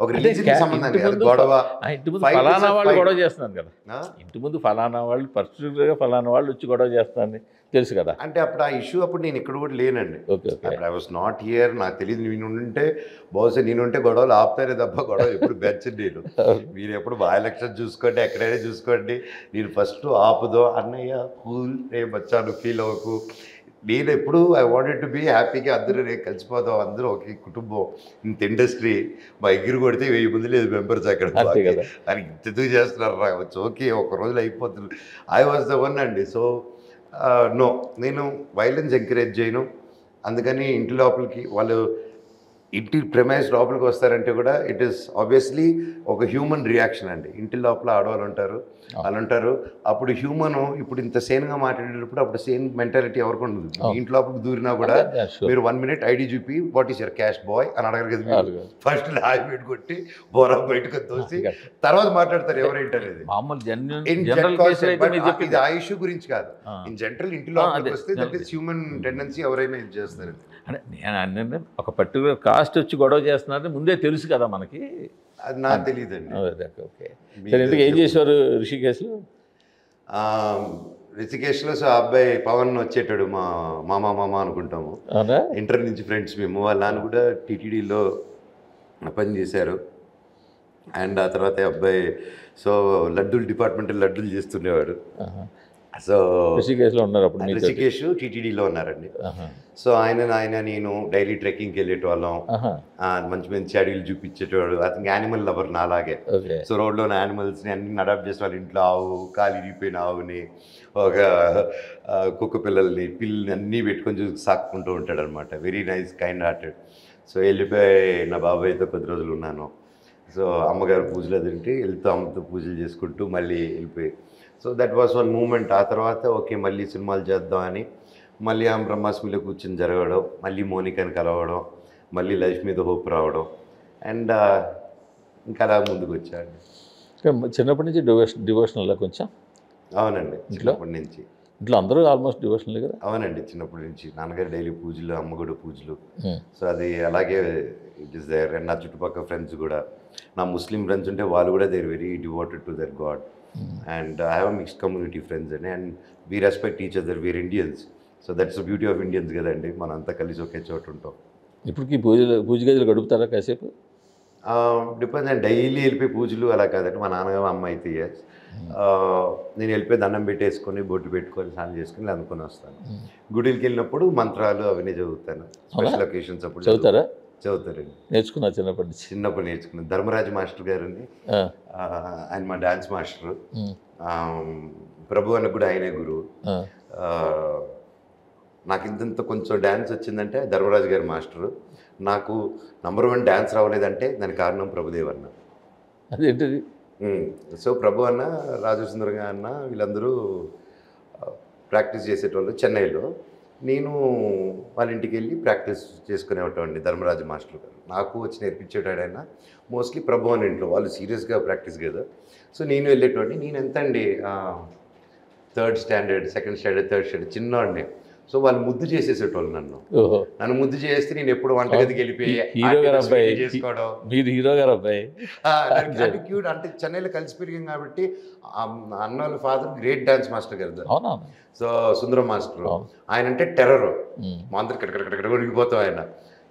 B: ఒక రిలీజియన్కి సంబంధం అండి. అది గొడవ.
A: ఇంటి ముందు ఫలానా వాళ్ళు గొడవ చేస్తున్నారు కదా, ఇంటి ముందు ఫలానా వాళ్ళు పర్టికులర్గా ఫలానా వాళ్ళు వచ్చి గొడవ చేస్తారని తెలుసు కదా.
B: అంటే అప్పుడు ఆ ఇష్యూ అప్పుడు నేను ఇక్కడ కూడా లేనండి.
A: Okay okay.
B: I was not here. నాకు తెలియదు. నేను ఉంటే బహుశా నేనుంటే గొడవలు ఆపుతారే తప్ప గొడవ ఎప్పుడు బెచ్చండి నేను. మీరు ఎప్పుడు బై ఎలక్షన్ చూసుకోండి, ఎక్కడైనా చూసుకోండి, నేను ఫస్ట్ ఆపుదో అన్నయ్య కూల్ రే బచ్చాను ఫీల్ అవ్వకు. నేను ఎప్పుడు ఐ వాంటెడ్ టు బీ హ్యాపీగా అందరూ రేపు కలిసిపోదాం, అందరూ ఒకే కుటుంబం, ఇంత ఇండస్ట్రీ, మా ఎగిరి కొడితే 1000 మంది లేదు మెంబర్స్ అక్కడ అని ఎందుకు చేస్తున్నారు రా వచ్చి ఓకే ఒక రోజులు అయిపోతుంది. ఐ వాజ్ ద వన్ అండి. సో నో, నేను వైలెన్స్ ఎంకరేజ్ చేయను. అందుకని ఇంటి లోపలికి వాళ్ళు ఇంటి ప్రెమైస్ లోపలికి వస్తారంటే కూడా ఇట్ ఈస్ ఆబ్వియస్లీ ఒక హ్యూమన్ రియాక్షన్ అండి. ఇంటి లోపల ఆడవాళ్ళు ఉంటారు, వాళ్ళు ఉంటారు. అప్పుడు హ్యూమన్ ఇప్పుడు ఇంత సేన్గా మాట్లాడేటప్పుడు అప్పుడు సేన్ మెంటాలిటీ ఎవరికి ఉండదు. ఇంటి లోపలికి దూరినా కూడా మీరు 1 minute ఐడి చూపి what is your cash boy అని అడగరు కదా. ఫస్ట్ హాయ్ పెట్టి కొట్టి బోరా బయటకు తోసి తర్వాత మాట్లాడతారు ఎవరేంటనేది. ఇది ఆ ఇష్యూ గురించి కాదు, ఇన్ జనరల్ ఇంటి లోపలికి వస్తే దట్ ఈస్ హ్యూమన్ టెండెన్సీ. ఎవరైనా ఇది చేస్తారు.
A: అంటే నేను ఒక పర్టికులర్ కాస్ట్ వచ్చి గొడవ చేస్తున్నారని ముందే తెలుసు కదా మనకి.
B: అది నాకు తెలియదండి.
A: ఓకే. ఎందుకు ఏం చేసేవారు రిషికేశ్లో?
B: రిషికేశ్లో సో అబ్బాయి పవన్ వచ్చేటాడు, మా మామ అనుకుంటాము, ఇంటర్ నుంచి ఫ్రెండ్స్ మేము. వాళ్ళ నాన్న కూడా టీటీడీలో పని చేశారు. అండ్ ఆ తర్వాత అబ్బాయి సో లడ్డూలు డిపార్ట్మెంటల్ లడ్డూలు చేస్తుండేవాడు. సో
A: రిషికేశ్లో ఉన్నారు అప్పుడు.
B: రిషికేష్ టీటీడీలో ఉన్నారండి. సో ఆయన నేను డైలీ ట్రెక్కింగ్కి వెళ్ళేటోళ్ళం. మంచి మంచి అడవిలు చూపించేటవాడు. అతనికి యానిమల్ లవర్ నాలాగే. సో రోడ్లోని యానిమల్స్ని అన్ని అడాప్ట్ చేసే వాళ్ళ ఇంట్లో ఆవు, కాలు ఇరిగిపోయిన ఆవుని, ఒక కుక్క పిల్లల్ని, పిల్లల్ని అన్నీ పెట్టుకొని చూసి సాక్కుంటూ ఉంటాడు అనమాట. Very nice, kind hearted. So వెళ్ళిపోయి నా బాబాయ్తో కొద్ది రోజులు ఉన్నాను. సో అమ్మగారు పూజలు అదింటి వెళ్తూ అమ్మతో పూజలు చేసుకుంటూ మళ్ళీ వెళ్ళిపోయి. So that was one moment. ఆ తర్వాత ఓకే మళ్ళీ సినిమాలు చేద్దాం అని మళ్ళీ ఆమె బ్రహ్మాస్మిలో కూర్చొని జరగడం, మళ్ళీ మోనికాని కలవడం, మళ్ళీ లైఫ్ మీద హోప్ రావడం, అండ్ ఇంకా అలా ముందుకు వచ్చాడు.
A: చిన్నప్పటి నుంచి డివోషనల్ కొంచెం?
B: అవునండి, చిన్నప్పటి నుంచి.
A: ఇంట్లో అందరూ ఆల్మోస్ట్ డివోషనల్ కదా?
B: అవునండి, చిన్నప్పటి నుంచి నాన్నగారు డైలీ పూజలు, అమ్మ కూడా పూజలు. సో అది అలాగే ఇట్ ఈస్ దేర్. అండ్ నా చుట్టుపక్కల ఫ్రెండ్స్ కూడా, నా ముస్లిం ఫ్రెండ్స్ ఉంటే వాళ్ళు కూడా they are very devoted to their god. And I have mixed community friends and we respect each other. We are Indians. So that's the beauty of Indians కదండి, మనం అంతా కలిసి ఒకే చోట ఉంటాం.
A: ఇప్పటికి పూజ గదిలో గడుపుతారా కాసేపు?
B: డిపెండ్స్ అండ్ డైలీ వెళ్ళిపోయి పూజలు అలా కాదండి. మా నాన్నగారు అమ్మ అయితే నేను వెళ్ళిపోయి దండం పెట్టేసుకొని బొట్టు పెట్టుకొని స్నానం చేసుకుని అనుకుని వస్తాను. గుడికి వెళ్ళినప్పుడు మంత్రాలు అవన్నీ చదువుతాను. స్పెషల్ ఒకేషన్స్ అప్పుడు
A: చదువుతారండి.
B: నేర్చుకున్నా చిన్నప్పుడు నేర్చుకున్నాను. ధర్మరాజు మాస్టర్ గారిని, ఆయన మా డాన్స్ మాస్టరు. ప్రభు అన్న కూడా ఆయనే గురువు. నాకు ఇంత కొంచెం డ్యాన్స్ వచ్చిందంటే ధర్మరాజు గారి మాస్టరు. నాకు #1 డ్యాన్స్ రావలేదంటే దానికి కారణం ప్రభుదేవ్ అన్న.
A: అదేంటిది?
B: సో ప్రభు అన్న, రాజసుందరంగా అన్న వీళ్ళందరూ ప్రాక్టీస్ చేసేటోళ్ళు చెన్నైలో. నేను వాళ్ళ ఇంటికి వెళ్ళి ప్రాక్టీస్ చేసుకునేవాడిని. ధర్మరాజు మాస్టర్ గారు నాకు వచ్చి నేర్పించేటాడు. ఆయన మోస్ట్లీ ప్రభు అని ఇంట్లో వాళ్ళు సీరియస్గా ప్రాక్టీస్ కదా. సో నేను వెళ్ళేటోడిని. నేను ఎంత అండి 3rd standard, 2nd standard, 3rd standard చిన్నవాడిని. సో వాళ్ళు ముద్దు చేసేసేటోళ్ళు నన్ను ముద్దు చేస్తే నేను ఎప్పుడు వంటగదికి వెళ్ళిపోయి చేసుకోవడం.
A: మీరు హీరో గారు అబ్బాయి
B: క్యూట్. అంటే చెన్నైలో కలిసి పెరిగాం కాబట్టి అన్న వాళ్ళ ఫాదర్ గ్రేట్ డాన్స్ మాస్టర్ గారు. సో సుందరం మాస్టర్, ఆయన అంటే టెర్రర్, మా అందరు కడకడ ఉడిగిపోతాం ఆయన.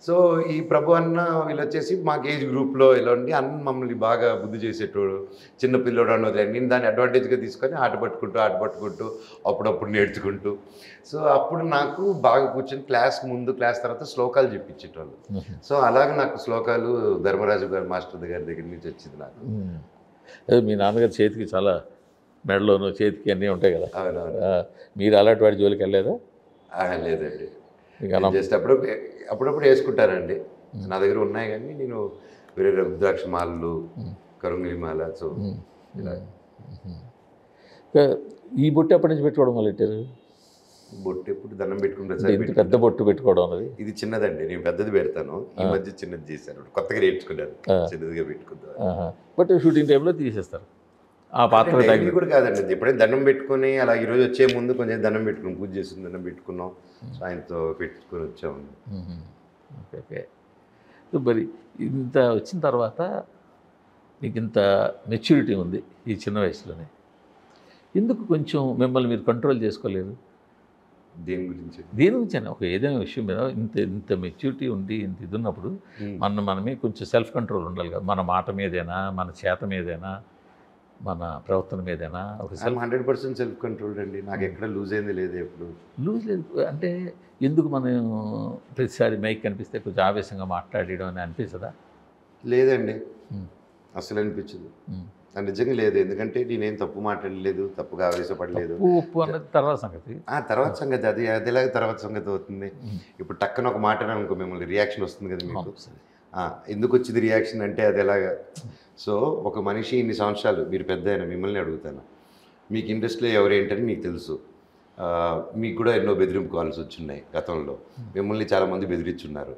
B: సో ఈ ప్రభు అన్న వీళ్ళు వచ్చేసి మాకు ఏజ్ గ్రూప్లో ఇలా ఉండి అన్న మమ్మల్ని బాగా బుద్ధి చేసేటోడు. చిన్నపిల్లోడు అన్నది నేను దాన్ని అడ్వాంటేజ్గా తీసుకొని ఆట పట్టుకుంటూ అప్పుడప్పుడు నేర్చుకుంటూ. సో అప్పుడు నాకు బాగా కూర్చొని క్లాస్ ముందు క్లాస్ తర్వాత శ్లోకాలు చెప్పించేటోళ్ళు. సో అలాగే నాకు శ్లోకాలు ధర్మరాజు గారు మాస్టర్ గారి దగ్గర నుంచి వచ్చింది నాకు.
A: మీ నాన్నగారి చేతికి చాలా మెడలోను చేతికి అన్నీ ఉంటాయి కదా, మీరు అలాంటి వాడి జోలికి వెళ్ళలేదా?
B: లేదండి, జస్ట్ అప్పుడప్పుడు వేసుకుంటానండి. నా దగ్గర ఉన్నాయి కానీ నేను వేరే రుద్రాక్ష మాలలు, కరుంగిలి మాల. సో
A: ఈ బొట్టు ఎప్పటి నుంచి పెట్టుకోవడం మొదలెట్టారు?
B: బొట్టు ఎప్పుడు దండం పెట్టుకుని
A: అంటే
B: ప్రతిసారి
A: ఇంత
B: పెట్టుకుంటాను.
A: పెద్ద బొట్టు పెట్టుకోవడం అన్నది.
B: ఇది చిన్నదండి, నేను పెద్దది పెడతాను. ఈ మధ్య చిన్నది చేశాను, కొత్తగా నేర్చుకున్నాను చిన్నదిగా పెట్టుకుందాం.
A: బట్ షూటింగ్ టైంలో తీసేస్తారు ఆ పాత్ర
B: డైలీ
A: తగిన.
B: కూడా కాదండి, ఎప్పుడైనా దండం పెట్టుకొని అలా ఈరోజు వచ్చే ముందు కొంచెం దండం పెట్టుకుని పూజ చేసిన దండం పెట్టుకున్నాం, సో ఆయనతో పెట్టుకొని వచ్చాము.
A: Okay okay. సో మరి ఇంత వచ్చిన తర్వాత మీకు ఇంత మెచ్యూరిటీ ఉంది ఈ చిన్న వయసులోనే, ఎందుకు కొంచెం మిమ్మల్ని మీరు కంట్రోల్ చేసుకోలేరు?
B: దేని గురించి?
A: దేని గురించి ఒక ఏదైనా విషయం మీద ఇంత ఇంత మెచ్యూరిటీ ఉండి ఇంత ఇది ఉన్నప్పుడు మనమే కొంచెం సెల్ఫ్ కంట్రోల్ ఉండాలి కదా. మన మాట మీదైనా, మన చేత మీదైనా, మన ప్రవర్తన మీదైనా ఒక
B: 100% సెల్ఫ్ కంట్రోల్ అండి. నాకు ఎక్కడ లూజ్ అయింది లేదు, ఎప్పుడు
A: లూజ్ లేదు. అంటే ఎందుకు మనం ప్రతిసారి మైక్ కనిపిస్తే కొంచెం ఆవేశంగా మాట్లాడడం అని అనిపిస్తుందా?
B: లేదండి, అసలు అనిపించదు. నిజంగా లేదు, ఎందుకంటే నేనేం తప్పు మాట్లాడలేదు, తప్పుగా ఆవేశపడలేదు.
A: ఉప్పు అన్నది తర్వాత సంగతి.
B: తర్వాత సంగతి అది అదేలాగా తర్వాత సంగతి అవుతుంది. ఇప్పుడు టక్కన ఒక మాట అనుకో మిమ్మల్ని రియాక్షన్ వస్తుంది కదా మీకు. ఎందుకు వచ్చింది రియాక్షన్ అంటే అది ఎలాగా. సో ఒక మనిషి ఇన్ని సంవత్సరాలు, మీరు పెద్ద అయినా మిమ్మల్ని అడుగుతాను, మీకు ఇండస్ట్రీలో ఎవరేంటని మీకు తెలుసు. మీకు కూడా ఎన్నో బెదిరింపు కాల్స్ వచ్చున్నాయి గతంలో, మిమ్మల్ని చాలామంది బెదిరించున్నారు.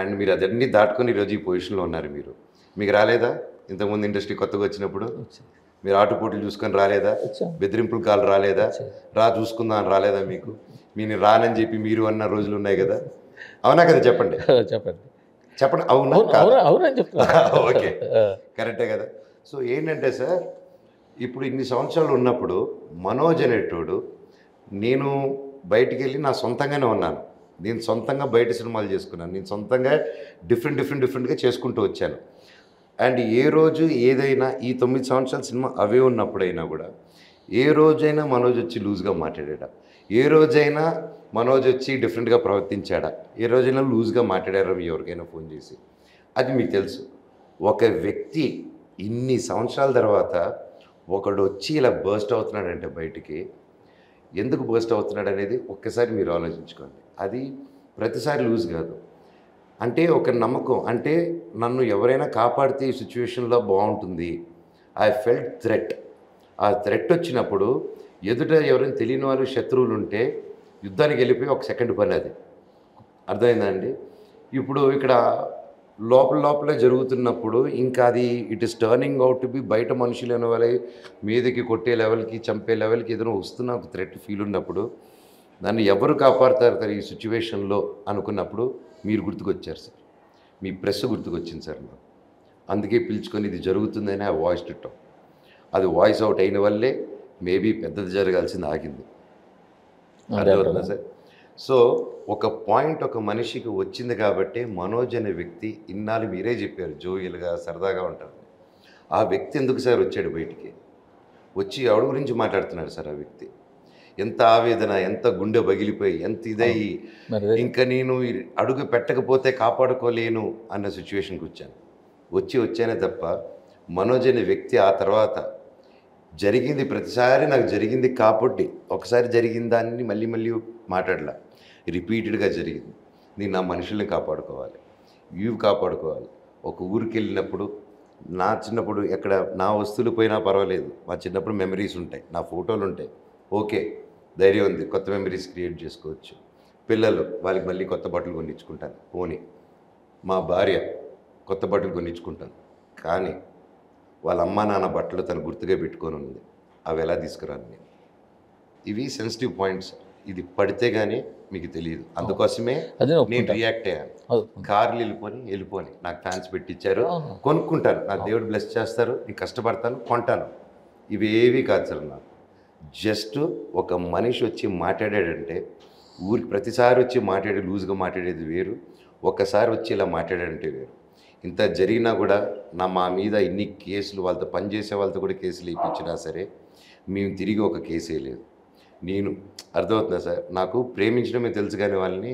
B: అండ్ మీరు అదన్నీ దాటుకొని ఈరోజు ఈ పొజిషన్లో ఉన్నారు. మీకు రాలేదా ఇంతకుముందు ఇండస్ట్రీ కొత్తగా వచ్చినప్పుడు? మీరు ఆటుపోట్లు చూసుకొని రాలేదా? బెదిరింపులు కాల్ రాలేదా? చూసుకుందాం అని రాలేదా మీకు? మీరు రానని చెప్పి మీరు అన్న రోజులు ఉన్నాయి కదా, అవునా కదా? చెప్పండి
A: చెప్పండి
B: చెప్పండి. అవునా?
A: అవునని చెప్తా.
B: ఓకే, కరెక్టే కదా. సో ఏంటంటే సార్, ఇప్పుడు ఇన్ని సంవత్సరాలు ఉన్నప్పుడు మనోజ్ అనేటోడు, నేను బయటికి వెళ్ళి నా సొంతంగానే ఉన్నాను. నేను సొంతంగా బయట సినిమాలు చేసుకున్నాను, నేను సొంతంగా డిఫరెంట్గా చేసుకుంటూ వచ్చాను. అండ్ ఏ రోజు ఏదైనా ఈ 9 సంవత్సరాల సినిమా అవే ఉన్నప్పుడైనా కూడా ఏ రోజైనా మనోజ్ వచ్చి లూజ్గా మాట్లాడా? ఏ రోజైనా మనోజ్ వచ్చి డిఫరెంట్గా ప్రవర్తించాడా? ఏ రోజైనా లూజ్గా మాట్లాడారా ఎవరికైనా ఫోన్ చేసి? అది మీకు తెలుసు. ఒక వ్యక్తి ఇన్ని సంవత్సరాల తర్వాత ఒకడు వచ్చి ఇలా బర్స్ట్ అవుతున్నాడంటే బయటికి, ఎందుకు బర్స్ట్ అవుతున్నాడు అనేది ఒక్కసారి మీరు ఆలోచించుకోండి. అది ప్రతిసారి లూజ్ కాదు, అంటే ఒక నమ్మకం. అంటే నన్ను ఎవరైనా కాపాడితే ఈ సిచ్యువేషన్లో బాగుంటుంది, ఐ ఫెల్ట్ థ్రెట్. ఆ థ్రెట్ వచ్చినప్పుడు ఎదుట ఎవరైనా తెలియని వాళ్ళు శత్రువులు ఉంటే యుద్ధానికి వెళ్ళిపోయి ఒక సెకండ్ పని అది. అర్థమైందా అండి? ఇప్పుడు ఇక్కడ లోపలే జరుగుతున్నప్పుడు ఇంకా అది it is turning out to be బయట మనుషులు అనే వాళ్ళ మీదకి కొట్టే లెవెల్కి, చంపే లెవెల్కి ఏదైనా వస్తున్న ఒక థ్రెట్ ఫీల్ ఉన్నప్పుడు నన్ను ఎవరు కాపాడుతారు ఈ సిచ్యువేషన్లో అనుకున్నప్పుడు మీరు గుర్తుకొచ్చారు సార్, మీ ప్రెస్ గుర్తుకొచ్చింది సార్ నాకు. అందుకే పిలుచుకొని ఇది జరుగుతుందని ఆ వాయిస్ ఇట్టాం. అది వాయిస్ అవుట్ అయిన వల్లే మేబీ పెద్దది జరగాల్సింది ఆగింది. అర్థమవుతుందా సార్? సో ఒక పాయింట్ ఒక మనిషికి వచ్చింది కాబట్టి మనోజ్ అనే వ్యక్తి, ఇన్నాళ్ళు మీరే చెప్పారు జోయిల్గా సరదాగా ఉంటారు, ఆ వ్యక్తి ఎందుకు సార్ వచ్చాడు బయటికి? వచ్చి ఎవరి గురించి మాట్లాడుతున్నాడు సార్ ఆ వ్యక్తి? ఎంత ఆవేదన, ఎంత గుండె పగిలిపోయి, ఎంత ఇదయ్యి ఇంకా నేను అడుగు పెట్టకపోతే కాపాడుకోలేను అన్న సిచ్యువేషన్కి వచ్చానే తప్ప మనోజ్ అనే వ్యక్తి ఆ తర్వాత జరిగింది ప్రతిసారి నాకు జరిగింది కాబట్టి ఒకసారి జరిగిన దాన్ని మళ్ళీ మాట్లాడలా, రిపీటెడ్గా జరిగింది. నేను నా మనుషుల్ని కాపాడుకోవాలి, ఇవి కాపాడుకోవాలి. ఒక ఊరికి వెళ్ళినప్పుడు నా చిన్నప్పుడు ఎక్కడ నా వస్తువులు పోయినా పర్వాలేదు, మా చిన్నప్పుడు మెమరీస్ ఉంటాయి, నా ఫోటోలు ఉంటాయి, ఓకే ధైర్యం ఉంది, కొత్త మెమరీస్ క్రియేట్ చేసుకోవచ్చు. పిల్లలు వాళ్ళకి మళ్ళీ కొత్త బట్టలు కొనిచ్చుకుంటాను, పోనీ మా భార్య కొత్త బట్టలు కొనిచ్చుకుంటాను, కానీ వాళ్ళ అమ్మా నాన్న బట్టలు తను గుర్తుగా పెట్టుకొని ఉంది, అవి ఎలా తీసుకురాను నేను? ఇవి సెన్సిటివ్ పాయింట్స్. ఇది పడితే కానీ మీకు తెలియదు, అందుకోసమే నేను రియాక్ట్ అయ్యాను. కార్లు వెళ్ళిపోని నాకు ఫ్యాన్స్ పెట్టించారు, కొనుక్కుంటాను, నాకు దేవుడు బ్లెస్ చేస్తారు, నేను కష్టపడతాను, కొంటాను. ఇవి ఏవి కాదు సార్. నాకు జస్ట్ ఒక మనిషి వచ్చి మాట్లాడాడంటే, ఊరికి ప్రతిసారి వచ్చి మాట్లాడి లూజ్గా మాట్లాడేది వేరు, ఒక్కసారి వచ్చి ఇలా మాట్లాడాడంటే వేరు. ఇంత జరిగినా కూడా మా మీద ఇన్ని కేసులు, వాళ్ళతో పనిచేసే వాళ్ళతో కూడా కేసులు ఇప్పించినా సరే మేము తిరిగి ఒక కేసు వేయలేదు. నేను అర్థమవుతుందా సార్, నాకు ప్రేమించడమే తెలుసు కానీ వాళ్ళని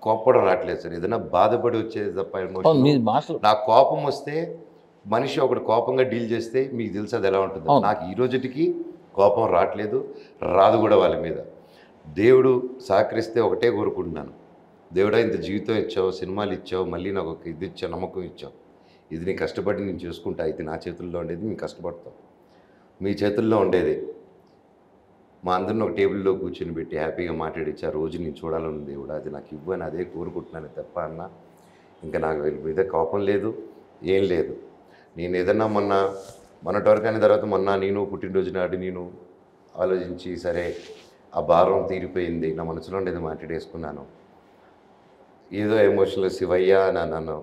B: కోపడం రావట్లేదు సార్. ఏదైనా బాధపడి వచ్చేది తప్ప ఎమోషన్. నా కోపం వస్తే మనిషి ఒకటి కోపంగా డీల్ చేస్తే మీకు తెలుసు అది ఎలా ఉంటుందో. నాకు ఈ రోజుకి కోపం రావట్లేదు, రాదు కూడా వాళ్ళ మీద. దేవుడు సహకరిస్తే ఒకటే కోరుకుంటున్నాను, దేవుడా ఇంత జీవితం ఇచ్చావు, సినిమాలు ఇచ్చావు, మళ్ళీ నాకు ఒక ఇది ఇచ్చావు, నమ్మకం ఇచ్చావు, ఇది నేను కష్టపడి నేను చూసుకుంటా. ఇది నా చేతుల్లో ఉండేది, మేము కష్టపడతాం, మీ చేతుల్లో ఉండేది. మా అందరిని ఒక టేబుల్లో కూర్చొని పెట్టి హ్యాపీగా మాట్లాడించి ఆ రోజు నేను చూడాలని దేవుడు అది నాకు ఇవ్వని అదే కోరుకుంటున్నాను తప్ప అన్న ఇంకా నాకు వీళ్ళ మీద కోపం లేదు ఏం లేదు. నేను ఏదన్నా మొన్నటి వరకు అయిన తర్వాత నేను పుట్టినరోజు నాడు నేను ఆలోచించి సరే ఆ భారం తీరిపోయింది, నా మనసులో ఉండేది మాట్లాడేసుకున్నాను. ఏదో ఎమోషనల్ శివయ్య అని అన్నాను.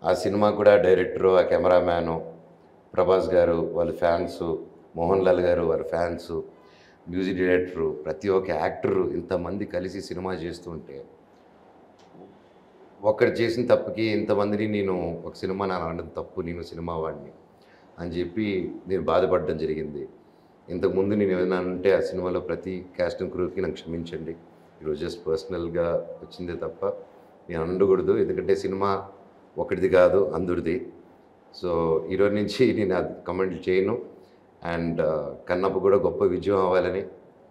B: ఆ సినిమా కూడా డైరెక్టరు, ఆ కెమెరామ్యాను, ప్రభాస్ గారు వాళ్ళ ఫ్యాన్సు, మోహన్ లాల్ గారు వారి ఫ్యాన్సు, మ్యూజిక్ డైరెక్టరు, ప్రతి ఒక్క యాక్టరు ఇంతమంది కలిసి సినిమా చేస్తుంటే ఒక్కడు చేసిన తప్పుకి ఇంతమందిని నేను ఒక సినిమా నా అనడం తప్పు, నేను సినిమా వాడిని అని చెప్పి నేను బాధపడడం జరిగింది. ఇంతకుముందు నేను ఏదైనా అంటే ఆ సినిమాలో ప్రతి క్యాస్ట్ అండ్ క్రూకి నాకు క్షమించండి. ఈరోజు జస్ట్ పర్సనల్గా వచ్చిందే తప్ప నేను అనకూడదు, ఎందుకంటే సినిమా ఒకటిది కాదు అందరిది. సో ఈరోజు నుంచి నేను అది కమెంట్ చేయను. అండ్ కన్నప్ప కూడా గొప్ప విజయం అవ్వాలని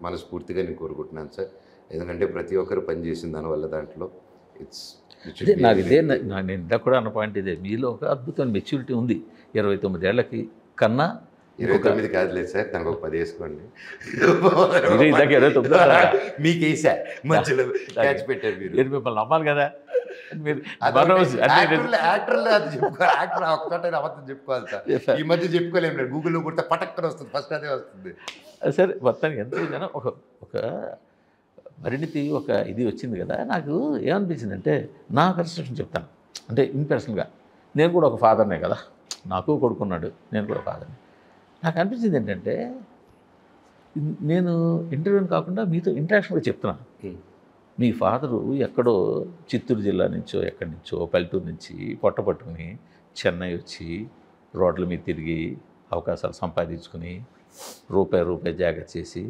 B: మనస్ఫూర్తిగా నేను కోరుకుంటున్నాను సార్. ఎందుకంటే ప్రతి ఒక్కరు పనిచేసిన దానివల్ల దాంట్లో
A: నాకు నేను ఇందాక కూడా అన్న పాయింట్ ఇదే, మీలో ఒక అద్భుతమైన మెచ్యూరిటీ ఉంది. 29 ఏళ్ళకి కన్నా
B: 29 కాదులేదు సార్, నాకు ఒక 10 వేసుకోండి.
A: ఇందాక 29
B: మీకు వేసా మధ్యలో క్యాచ్ పెట్టారు మీరు,
A: మిమ్మల్ని నమ్మాలి కదా మీరు.
B: యాక్టర్లు అది చెప్పుకోవాలి, యాక్టర్ ఒక్కటే అబద్ధం చెప్పుకోవాలి సార్. ఈ మధ్య చెప్పుకోలేము లేదు, గూగుల్లో కొడితే పటక్కన వస్తుంది, ఫస్ట్ అదే వస్తుంది.
A: సరే మొత్తానికి ఎంత జనం ఒక పరిణితి ఒక ఇది వచ్చింది కదా. నాకు ఏమనిపించిందంటే నా పర్సెప్షన్ చెప్తాను, అంటే ఇంపర్సనల్గా నేను కూడా ఒక ఫాదర్నే కదా, నాకు కొడుకున్నాడు, నేను కూడా ఫాదర్ని. నాకు అనిపించింది ఏంటంటే నేను ఇంటర్వ్యూని కాకుండా మీతో ఇంటరాక్షన్గా చెప్తున్నాను. మీ ఫాదరు ఎక్కడో చిత్తూరు జిల్లా నుంచో ఎక్కడి నుంచో పల్లెటూరు నుంచి పట్టుకుని చెన్నై వచ్చి రోడ్ల మీద తిరిగి అవకాశాలు సంపాదించుకుని రూపాయి జాగ్రత్త చేసి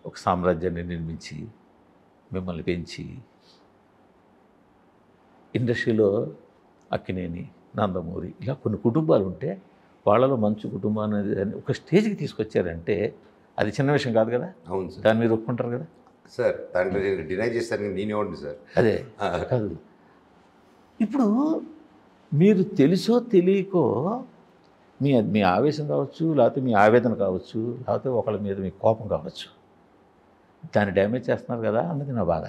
A: ఒక సామ్రాజ్యాన్ని నిర్మించి మిమ్మల్ని పెంచి ఇండస్ట్రీలో అక్కినేని, నందమూరి ఇలా కొన్ని కుటుంబాలు ఉంటే వాళ్ళలో మంచి కుటుంబం అనేది ఒక స్టేజ్కి తీసుకొచ్చారంటే అది చిన్న విషయం కాదు కదా.
B: అవును సార్,
A: దాన్ని మీరు ఒప్పుకుంటారు కదా
B: సార్. దాంట్లో నేను డినై చేస్తాను, నేనేవాడిని సార్.
A: అదే కాదు. ఇప్పుడు మీరు తెలుసో తెలియకో మీ ఆవేశం కావచ్చు, లేకపోతే మీ ఆవేదన కావచ్చు, లేకపోతే ఒకళ్ళ మీద మీ కోపం కావచ్చు, దాన్ని డ్యామేజ్ చేస్తున్నారు కదా అన్నది నా బాధ.